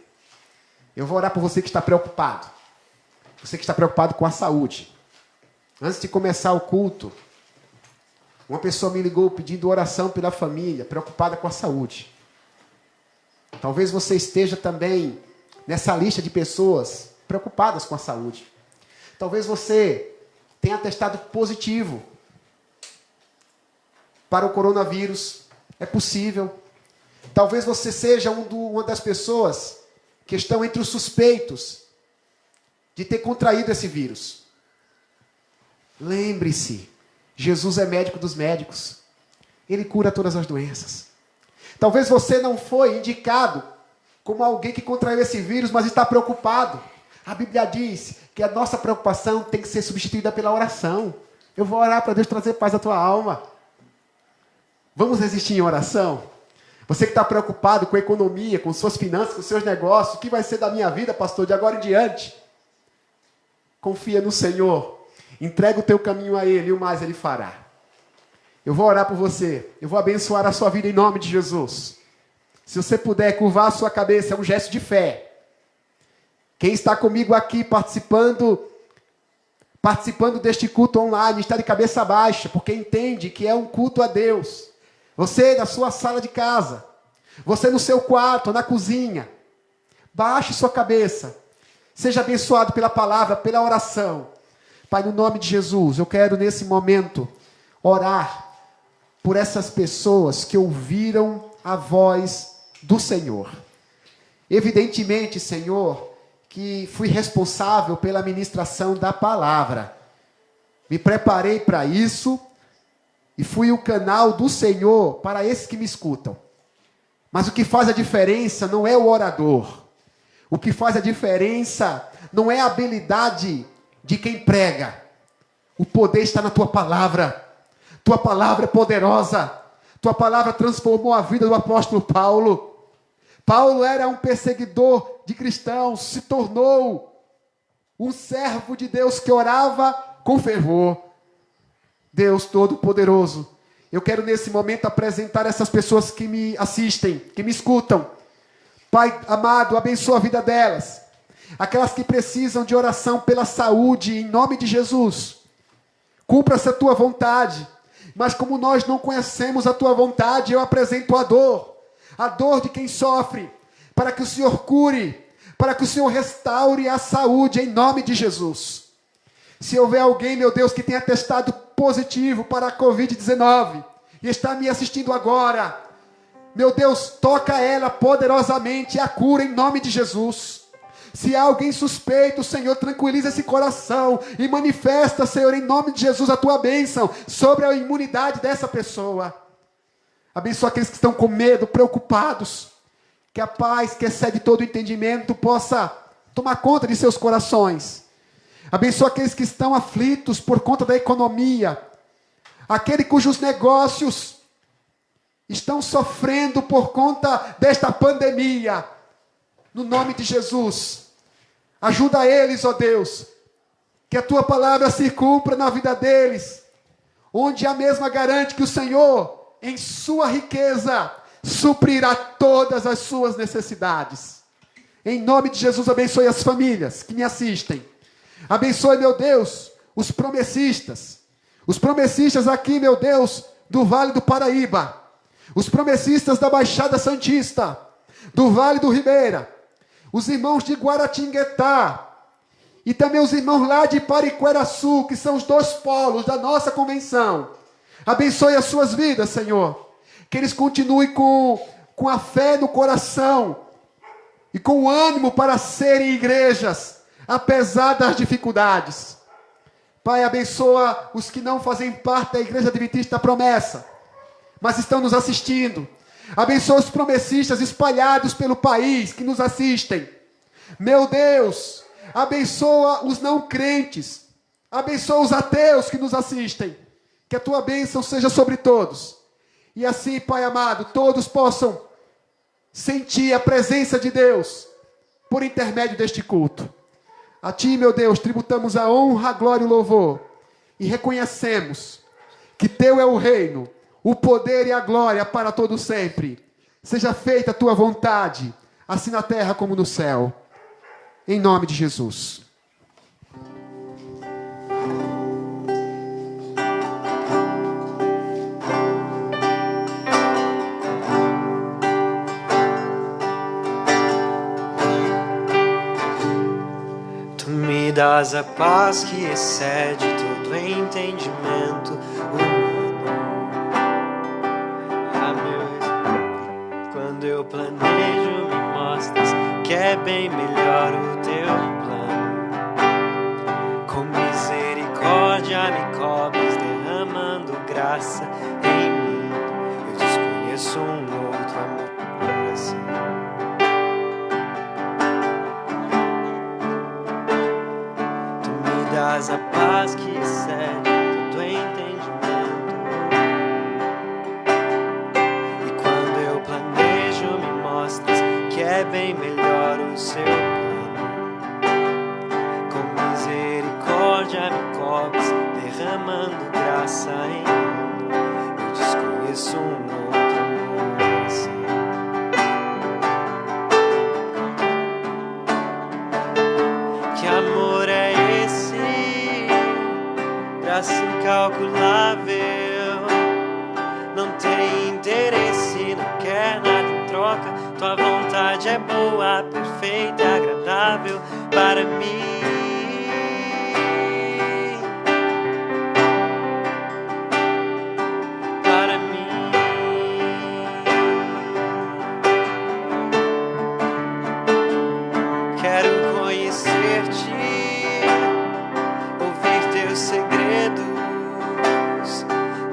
Eu vou orar por você que está preocupado. Você que está preocupado com a saúde. Antes de começar o culto, uma pessoa me ligou pedindo oração pela família, preocupada com a saúde. Talvez você esteja também nessa lista de pessoas preocupadas com a saúde. Talvez você tenha testado positivo para o coronavírus. É possível. Talvez você seja uma das pessoas que estão entre os suspeitos de ter contraído esse vírus. Lembre-se, Jesus é médico dos médicos. Ele cura todas as doenças. Talvez você não foi indicado como alguém que contraiu esse vírus, mas está preocupado. A Bíblia diz que a nossa preocupação tem que ser substituída pela oração. Eu vou orar para Deus trazer paz à tua alma. Vamos resistir em oração? Você que está preocupado com a economia, com suas finanças, com seus negócios, o que vai ser da minha vida, pastor, de agora em diante? Confia no Senhor. Entrega o teu caminho a Ele e o mais Ele fará. Eu vou orar por você. Eu vou abençoar a sua vida em nome de Jesus. Se você puder curvar a sua cabeça, é um gesto de fé. Quem está comigo aqui participando deste culto online, está de cabeça baixa, porque entende que é um culto a Deus. Você na sua sala de casa, você no seu quarto, na cozinha, baixe sua cabeça. Seja abençoado pela palavra, pela oração. Pai, no nome de Jesus, eu quero nesse momento orar por essas pessoas que ouviram a voz do Senhor. Evidentemente, Senhor, que fui responsável pela ministração da palavra. Me preparei para isso e fui o canal do Senhor para esses que me escutam. Mas o que faz a diferença não é o orador. O que faz a diferença não é a habilidade de quem prega. O poder está na tua palavra. Tua palavra é poderosa. Tua palavra transformou a vida do apóstolo Paulo. Paulo era um perseguidor de cristãos, se tornou um servo de Deus que orava com fervor. Deus Todo-Poderoso, eu quero nesse momento apresentar essas pessoas que me assistem, que me escutam. Pai amado, abençoa a vida delas. aquelas que precisam de oração pela saúde, em nome de Jesus. Cumpra-se a tua vontade. Mas como nós não conhecemos a tua vontade, eu apresento a dor de quem sofre, para que o Senhor cure, para que o Senhor restaure a saúde, em nome de Jesus. Se houver alguém, meu Deus, que tenha testado positivo para a Covid-19 e está me assistindo agora, meu Deus, toca ela poderosamente, a cura em nome de Jesus. Se há alguém suspeito, Senhor, tranquiliza esse coração e manifesta, Senhor, em nome de Jesus, a tua bênção sobre a imunidade dessa pessoa. Abençoa aqueles que estão com medo, preocupados, que a paz que excede todo o entendimento possa tomar conta de seus corações. Abençoa aqueles que estão aflitos por conta da economia, aquele cujos negócios estão sofrendo por conta desta pandemia. No nome de Jesus, ajuda eles, ó Deus, que a tua palavra se cumpra na vida deles, onde a mesma garante que o Senhor, em sua riqueza, suprirá todas as suas necessidades. Em nome de Jesus, abençoe as famílias que me assistem. Abençoe, meu Deus, os promessistas aqui, meu Deus, do Vale do Paraíba, os promessistas da Baixada Santista, do Vale do Ribeira, os irmãos de Guaratinguetá, e também os irmãos lá de Pariqueraçu, que são os dois polos da nossa convenção. Abençoe as suas vidas, Senhor, que eles continuem com a fé no coração, e com o ânimo para serem igrejas, apesar das dificuldades. Pai, abençoa os que não fazem parte da Igreja Adventista da Promessa, mas estão nos assistindo. Abençoa os promessistas espalhados pelo país que nos assistem. Meu Deus, abençoa os não crentes. Abençoa os ateus que nos assistem. Que a tua bênção seja sobre todos. E assim, Pai amado, todos possam sentir a presença de Deus por intermédio deste culto. A Ti, meu Deus, tributamos a honra, a glória e o louvor. E reconhecemos que Teu é o reino, o poder e a glória para todo sempre. Seja feita a Tua vontade, assim na terra como no céu. Em nome de Jesus. Das a paz que excede todo entendimento humano. Meu, quando eu planejo, me mostras que é bem melhor o teu plano. Com misericórdia me cobres, derramando graça em mim. Eu desconheço um outro amor assim. Das a paz que excede todo entendimento. E quando eu planejo, me mostras que é bem melhor o seu plano. Com misericórdia me cobres, derramando graça em mim. Eu desconheço um outro amor assim. Que amor é esse? Graça incalculável, não tem interesse, não quer nada em troca. Tua vontade é boa, perfeita e agradável para mim. Para mim. Quero conhecer-te, ouvir teus segredos.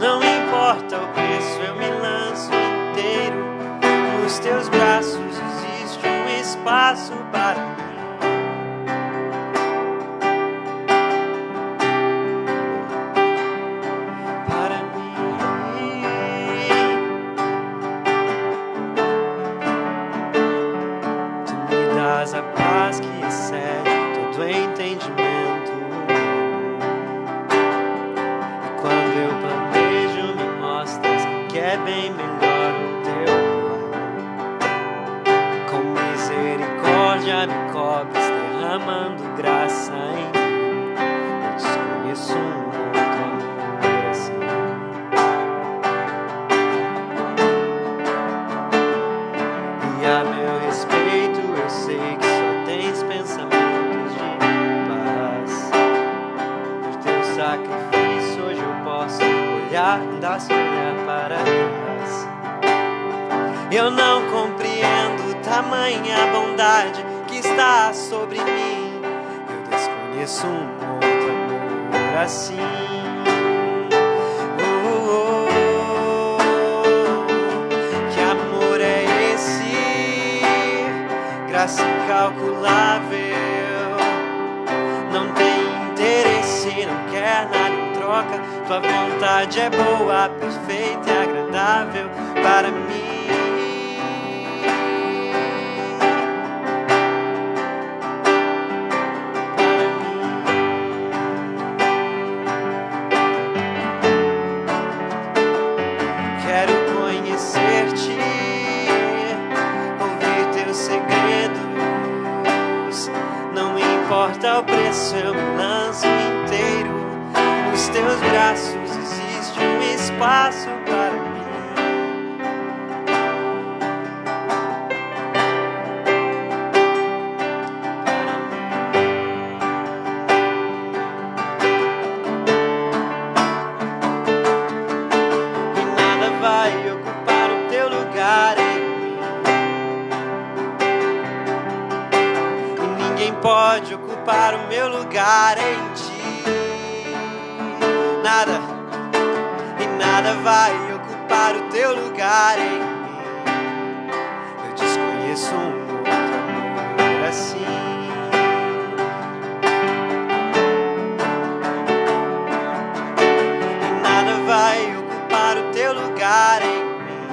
Não importa o preço, eu me lanço inteiro. Nos teus braços existe um espaço para mim. Para mim. Tu me das a paz que excede todo entendimento. É bem melhor o teu plano. Com misericórdia me cobres, fácil olhar para trás. Eu não compreendo tamanha bondade que está sobre mim. Eu desconheço um outro amor assim. Que amor é esse? Graça incalculável. Não tem interesse, não quer nada em troca. Tua vontade é boa, perfeita e agradável para mim. O preço eu me lanço inteiro. Nos teus braços existe um espaço para mim. E nada vai ocupar o teu lugar em mim. E ninguém pode ocupar o meu lugar em ti. Nada e nada vai ocupar o teu lugar em mim. Eu desconheço um outro amor assim. E nada vai ocupar o teu lugar em mim.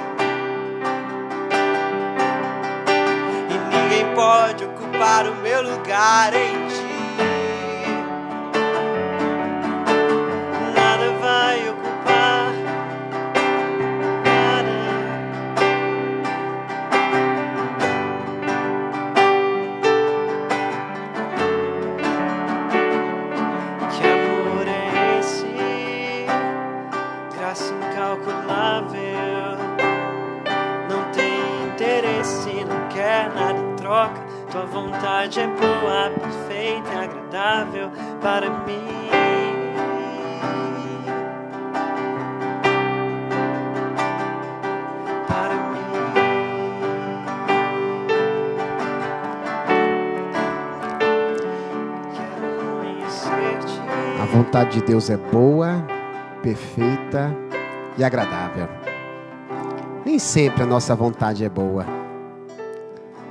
E ninguém pode ocupar o meu lugar em ti. Nada vai ocupar. Nada. Que amor é esse? Graça incalculável. Não tem interesse, não quer nada em troca. Tua vontade é boa, perfeita e agradável para mim. Para mim. Quero conhecer-te. A vontade de Deus é boa, perfeita e agradável. Nem sempre a nossa vontade é boa.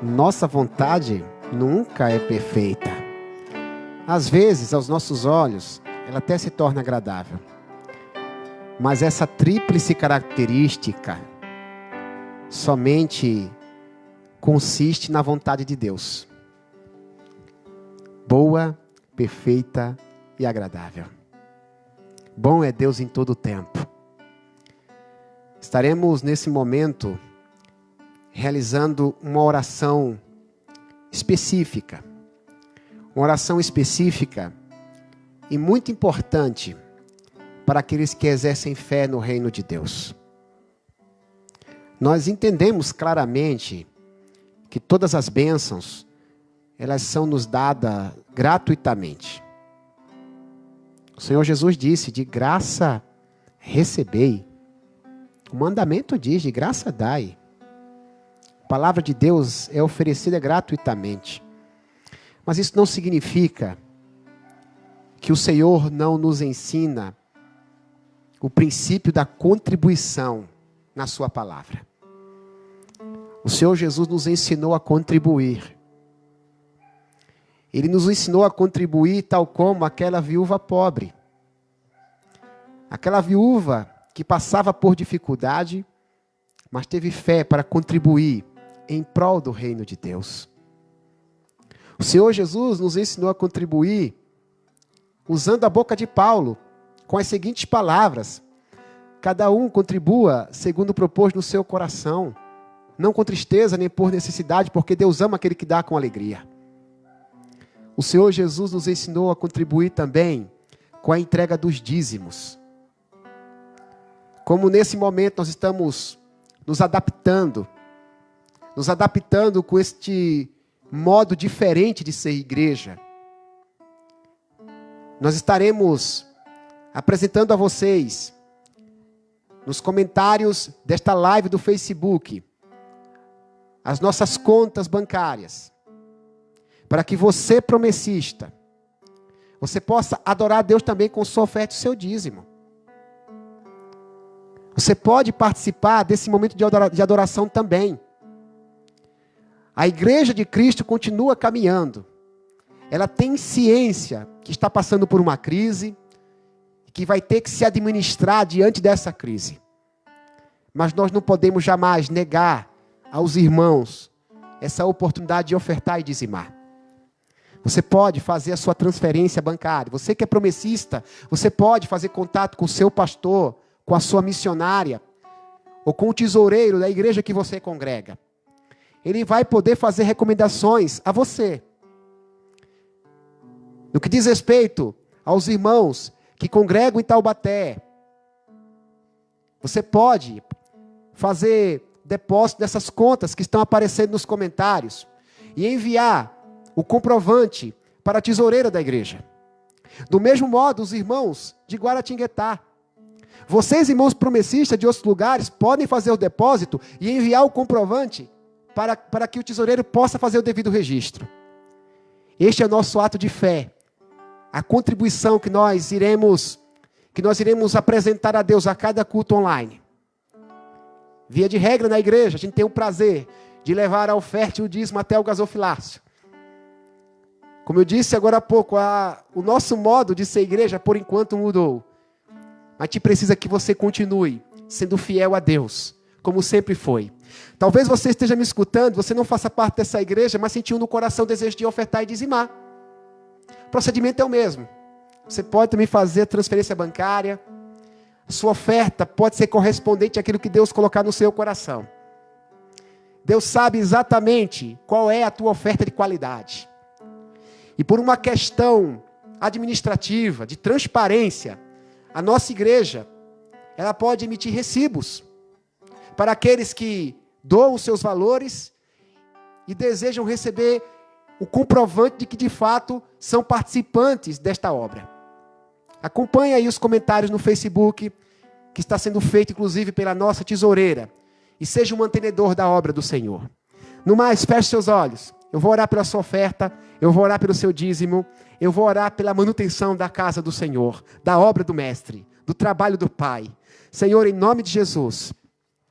Nossa vontade nunca é perfeita. Às vezes, aos nossos olhos, ela até se torna agradável. Mas essa tríplice característica somente consiste na vontade de Deus. Boa, perfeita e agradável. Bom é Deus em todo o tempo. Estaremos nesse momento realizando uma oração específica. Uma oração específica e muito importante para aqueles que exercem fé no reino de Deus. Nós entendemos claramente que todas as bênçãos, elas são nos dadas gratuitamente. O Senhor Jesus disse, de graça recebei. O mandamento diz, de graça dai. A palavra de Deus é oferecida gratuitamente. Mas isso não significa que o Senhor não nos ensina o princípio da contribuição na sua palavra. O Senhor Jesus nos ensinou a contribuir. Ele nos ensinou a contribuir tal como aquela viúva pobre. Aquela viúva que passava por dificuldade, mas teve fé para contribuir em prol do reino de Deus. O Senhor Jesus nos ensinou a contribuir usando a boca de Paulo, com as seguintes palavras: cada um contribua segundo propôs no seu coração, não com tristeza nem por necessidade, porque Deus ama aquele que dá com alegria. O Senhor Jesus nos ensinou a contribuir também com a entrega dos dízimos. Como nesse momento nós estamos nos adaptando com este modo diferente de ser igreja, nós estaremos apresentando a vocês nos comentários desta live do Facebook, as nossas contas bancárias, para que você, promessista, você possa adorar a Deus também com sua oferta e seu dízimo. Você pode participar desse momento de adoração também. A igreja de Cristo continua caminhando. Ela tem ciência que está passando por uma crise, que vai ter que se administrar diante dessa crise. Mas nós não podemos jamais negar aos irmãos essa oportunidade de ofertar e dizimar. Você pode fazer a sua transferência bancária. Você que é promessista, você pode fazer contato com o seu pastor, com a sua missionária, ou com o tesoureiro da igreja que você congrega. Ele vai poder fazer recomendações a você. No que diz respeito aos irmãos que congregam em Taubaté, você pode fazer depósito dessas contas que estão aparecendo nos comentários e enviar o comprovante para a tesoureira da igreja. Do mesmo modo, os irmãos de Guaratinguetá. Vocês, irmãos promessistas de outros lugares, podem fazer o depósito e enviar o comprovante para que o tesoureiro possa fazer o devido registro. Este é o nosso ato de fé. A contribuição que nós iremos apresentar a Deus a cada culto online. Via de regra na igreja, a gente tem o prazer de levar a oferta e o dízimo até o gasofilácio. Como eu disse agora há pouco, o nosso modo de ser igreja, por enquanto, mudou. Mas te precisa que você continue sendo fiel a Deus, como sempre foi. Talvez você esteja me escutando, você não faça parte dessa igreja, mas sentiu no coração o desejo de ofertar e dizimar. O procedimento é o mesmo. Você pode também fazer a transferência bancária. Sua oferta pode ser correspondente àquilo que Deus colocar no seu coração. Deus sabe exatamente qual é a tua oferta de qualidade. E por uma questão administrativa, de transparência, a nossa igreja, ela pode emitir recibos para aqueles que doam os seus valores e desejam receber o comprovante de que de fato são participantes desta obra. Acompanhe aí os comentários no Facebook, que está sendo feito inclusive pela nossa tesoureira, e seja um mantenedor da obra do Senhor. No mais, feche seus olhos. Eu vou orar pela sua oferta, eu vou orar pelo seu dízimo, eu vou orar pela manutenção da casa do Senhor, da obra do Mestre, do trabalho do Pai. Senhor, em nome de Jesus,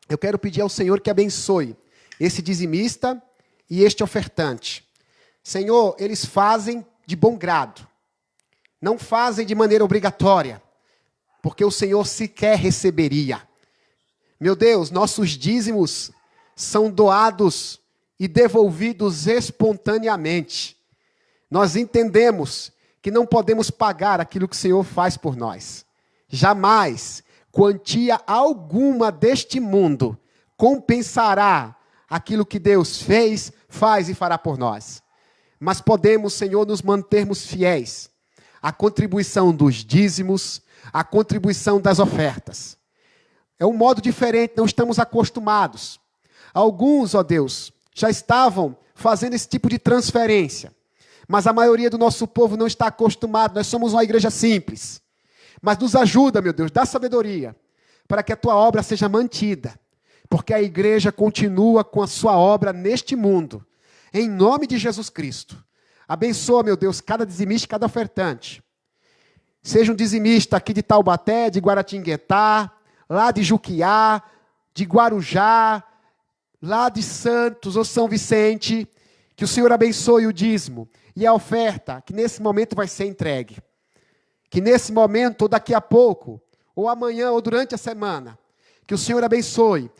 eu quero pedir ao Senhor que abençoe esse dizimista e este ofertante. Senhor, eles fazem de bom grado, não fazem de maneira obrigatória, porque o Senhor sequer receberia. Meu Deus, nossos dízimos são doados e devolvidos espontaneamente. Nós entendemos que não podemos pagar aquilo que o Senhor faz por nós. Jamais quantia alguma deste mundo compensará aquilo que Deus fez, faz e fará por nós. Mas podemos, Senhor, nos mantermos fiéis à contribuição dos dízimos, à contribuição das ofertas. É um modo diferente, não estamos acostumados. Alguns, ó Deus, já estavam fazendo esse tipo de transferência. Mas a maioria do nosso povo não está acostumado. Nós somos uma igreja simples. Mas nos ajuda, meu Deus, dá sabedoria, para que a tua obra seja mantida. Porque a igreja continua com a sua obra neste mundo. Em nome de Jesus Cristo. Abençoa, meu Deus, cada dizimista e cada ofertante. Seja um dizimista aqui de Taubaté, de Guaratinguetá, lá de Juquiá, de Guarujá, lá de Santos ou São Vicente, que o Senhor abençoe o dízimo e a oferta, que nesse momento vai ser entregue. Que nesse momento, ou daqui a pouco, ou amanhã, ou durante a semana, que o Senhor abençoe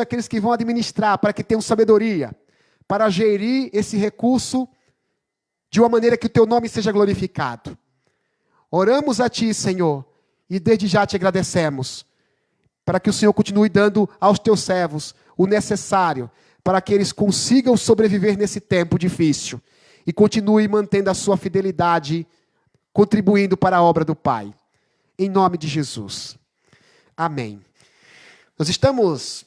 aqueles que vão administrar, para que tenham sabedoria, para gerir esse recurso de uma maneira que o teu nome seja glorificado. Oramos a ti, Senhor, e desde já te agradecemos, para que o Senhor continue dando aos teus servos o necessário, para que eles consigam sobreviver nesse tempo difícil, e continue mantendo a sua fidelidade, contribuindo para a obra do Pai. Em nome de Jesus. Amém. Nós estamos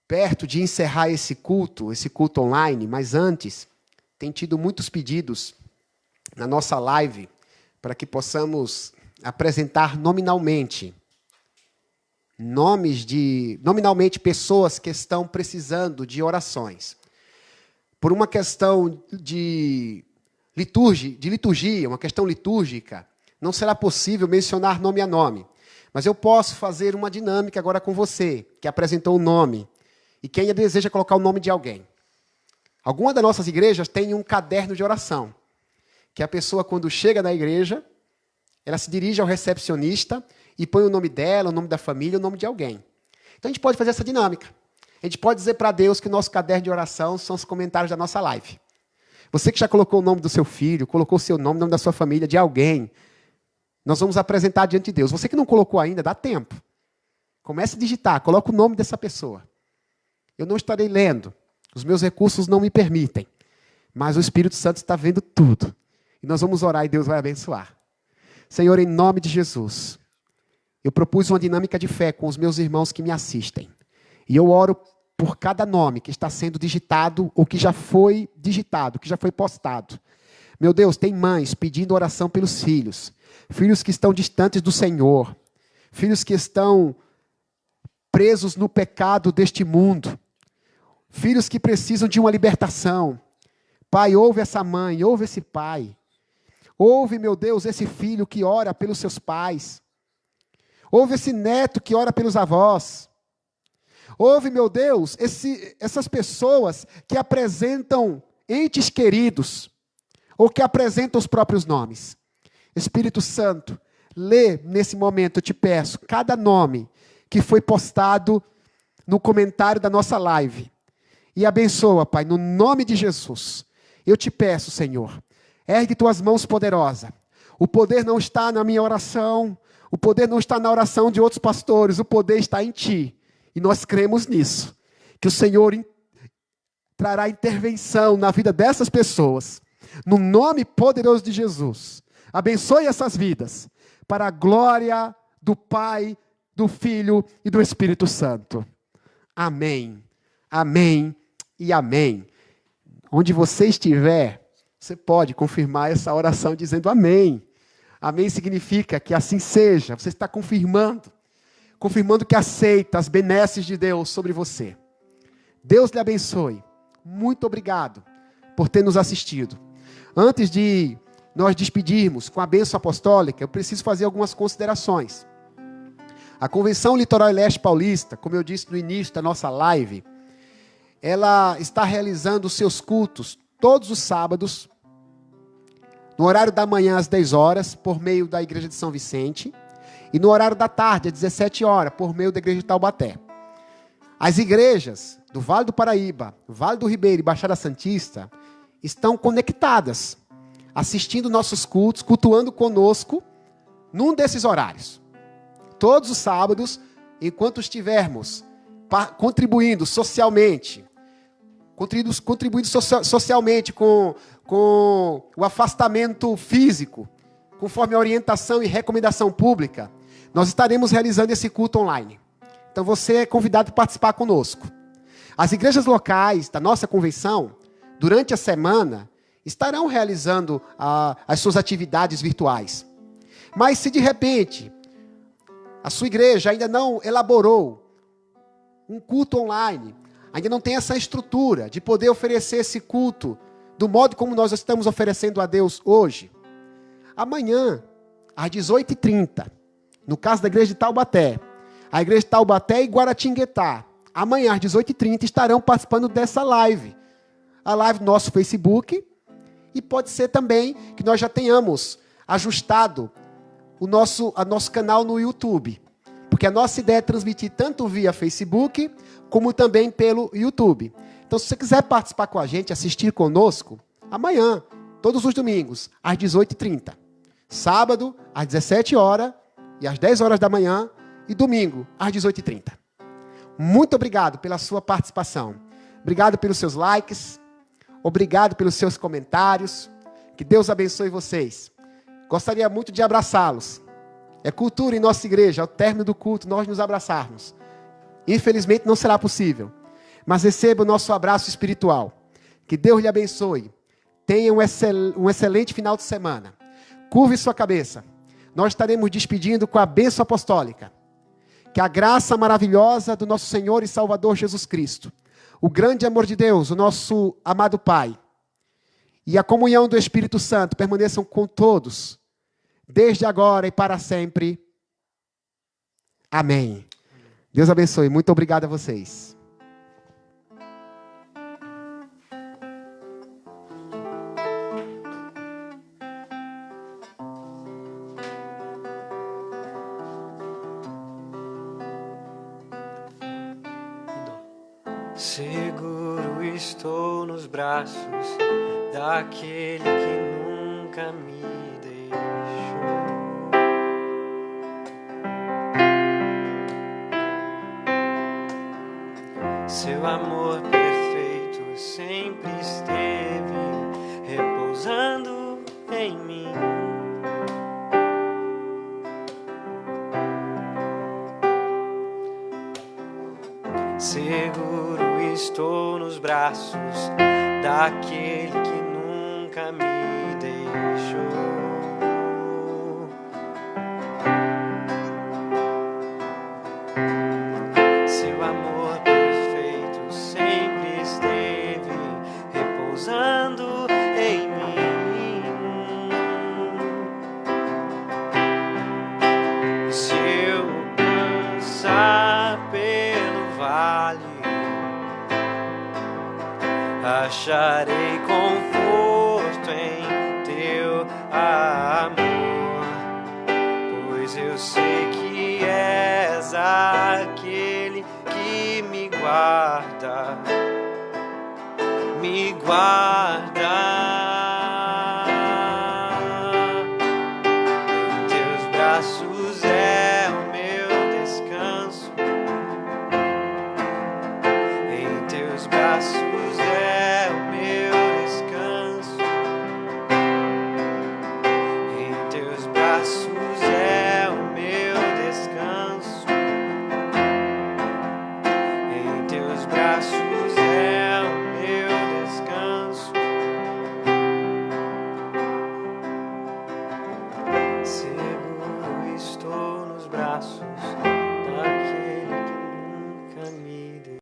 perto de encerrar esse culto online, mas antes, tem tido muitos pedidos na nossa live, para que possamos apresentar nominalmente nominalmente, pessoas que estão precisando de orações. Por uma questão de liturgia, uma questão litúrgica, não será possível mencionar nome a nome. Mas eu posso fazer uma dinâmica agora com você, que apresentou o nome, e que ainda deseja colocar o nome de alguém. Algumas das nossas igrejas têm um caderno de oração, que a pessoa, quando chega na igreja, ela se dirige ao recepcionista e põe o nome dela, o nome da família, o nome de alguém. Então a gente pode fazer essa dinâmica. A gente pode dizer para Deus que o nosso caderno de oração são os comentários da nossa live. Você que já colocou o nome do seu filho, colocou o seu nome, o nome da sua família, de alguém, nós vamos apresentar diante de Deus. Você que não colocou ainda, dá tempo. Comece a digitar, coloca o nome dessa pessoa. Eu não estarei lendo, os meus recursos não me permitem, mas o Espírito Santo está vendo tudo. E nós vamos orar e Deus vai abençoar. Senhor, em nome de Jesus, eu propus uma dinâmica de fé com os meus irmãos que me assistem. E eu oro por cada nome que está sendo digitado ou que já foi digitado, que já foi postado. Meu Deus, tem mães pedindo oração pelos filhos. Filhos que estão distantes do Senhor. Filhos que estão presos no pecado deste mundo. Filhos que precisam de uma libertação. Pai, ouve essa mãe, ouve esse pai. Ouve, meu Deus, esse filho que ora pelos seus pais. Ouve esse neto que ora pelos avós. Ouve, meu Deus, essas pessoas que apresentam entes queridos ou que apresentam os próprios nomes. Espírito Santo, lê nesse momento, eu te peço, cada nome que foi postado no comentário da nossa live. E abençoa, Pai, no nome de Jesus. Eu te peço, Senhor, ergue tuas mãos poderosas. O poder não está na minha oração, o poder não está na oração de outros pastores, o poder está em ti. E nós cremos nisso, que o Senhor trará intervenção na vida dessas pessoas. No nome poderoso de Jesus, abençoe essas vidas, para a glória do Pai, do Filho e do Espírito Santo. Amém, amém e amém. Onde você estiver, você pode confirmar essa oração dizendo amém. Amém significa que assim seja, você está confirmando que aceita as benesses de Deus sobre você. Deus lhe abençoe. Muito obrigado por ter nos assistido. Antes de nós despedirmos com a bênção apostólica, eu preciso fazer algumas considerações. A Convenção Litoral e Leste Paulista, como eu disse no início da nossa live, ela está realizando os seus cultos todos os sábados, no horário da manhã às 10 horas, por meio da Igreja de São Vicente, e no horário da tarde, às 17 horas, por meio da Igreja de Taubaté. As igrejas do Vale do Paraíba, Vale do Ribeiro e Baixada Santista estão conectadas, assistindo nossos cultos, cultuando conosco, num desses horários. Todos os sábados, enquanto estivermos contribuindo socialmente, socialmente com o afastamento físico, conforme a orientação e recomendação pública, nós estaremos realizando esse culto online. Então você é convidado a participar conosco. As igrejas locais da nossa convenção, durante a semana, estarão realizando as suas atividades virtuais. Mas se de repente a sua igreja ainda não elaborou um culto online, ainda não tem essa estrutura de poder oferecer esse culto do modo como nós estamos oferecendo a Deus hoje, amanhã, às 18h30, no caso da igreja de Taubaté, a igreja de Taubaté e Guaratinguetá, amanhã às 18h30 estarão participando dessa live. A live do nosso Facebook, e pode ser também que nós já tenhamos ajustado o nosso canal no YouTube. Porque a nossa ideia é transmitir tanto via Facebook, como também pelo YouTube. Então, se você quiser participar com a gente, assistir conosco, amanhã, todos os domingos, às 18h30. Sábado, às 17 horas e às 10 horas da manhã. E domingo, às 18h30. Muito obrigado pela sua participação. Obrigado pelos seus likes. Obrigado pelos seus comentários. Que Deus abençoe vocês. Gostaria muito de abraçá-los. É cultura em nossa igreja, ao término do culto, nós nos abraçarmos. Infelizmente não será possível. Mas receba o nosso abraço espiritual. Que Deus lhe abençoe. Tenha um excelente final de semana. Curve sua cabeça. Nós estaremos despedindo com a bênção apostólica. que a graça maravilhosa do nosso Senhor e Salvador Jesus Cristo, o grande amor de Deus, o nosso amado Pai, e a comunhão do Espírito Santo permaneçam com todos, desde agora e para sempre. Amém. Deus abençoe. Muito obrigado a vocês. Seguro estou nos braços daquele que nunca me deixou. Seu amor perfeito sempre esteve repousando em mim. Seguro estou nos braços daquele que nunca me deixou. Seu amor perfeito sempre esteve repousando em mim. Se eu passar pelo vale, acharei conforto em teu amor, pois eu sei que és aquele que me guarda, me guarda.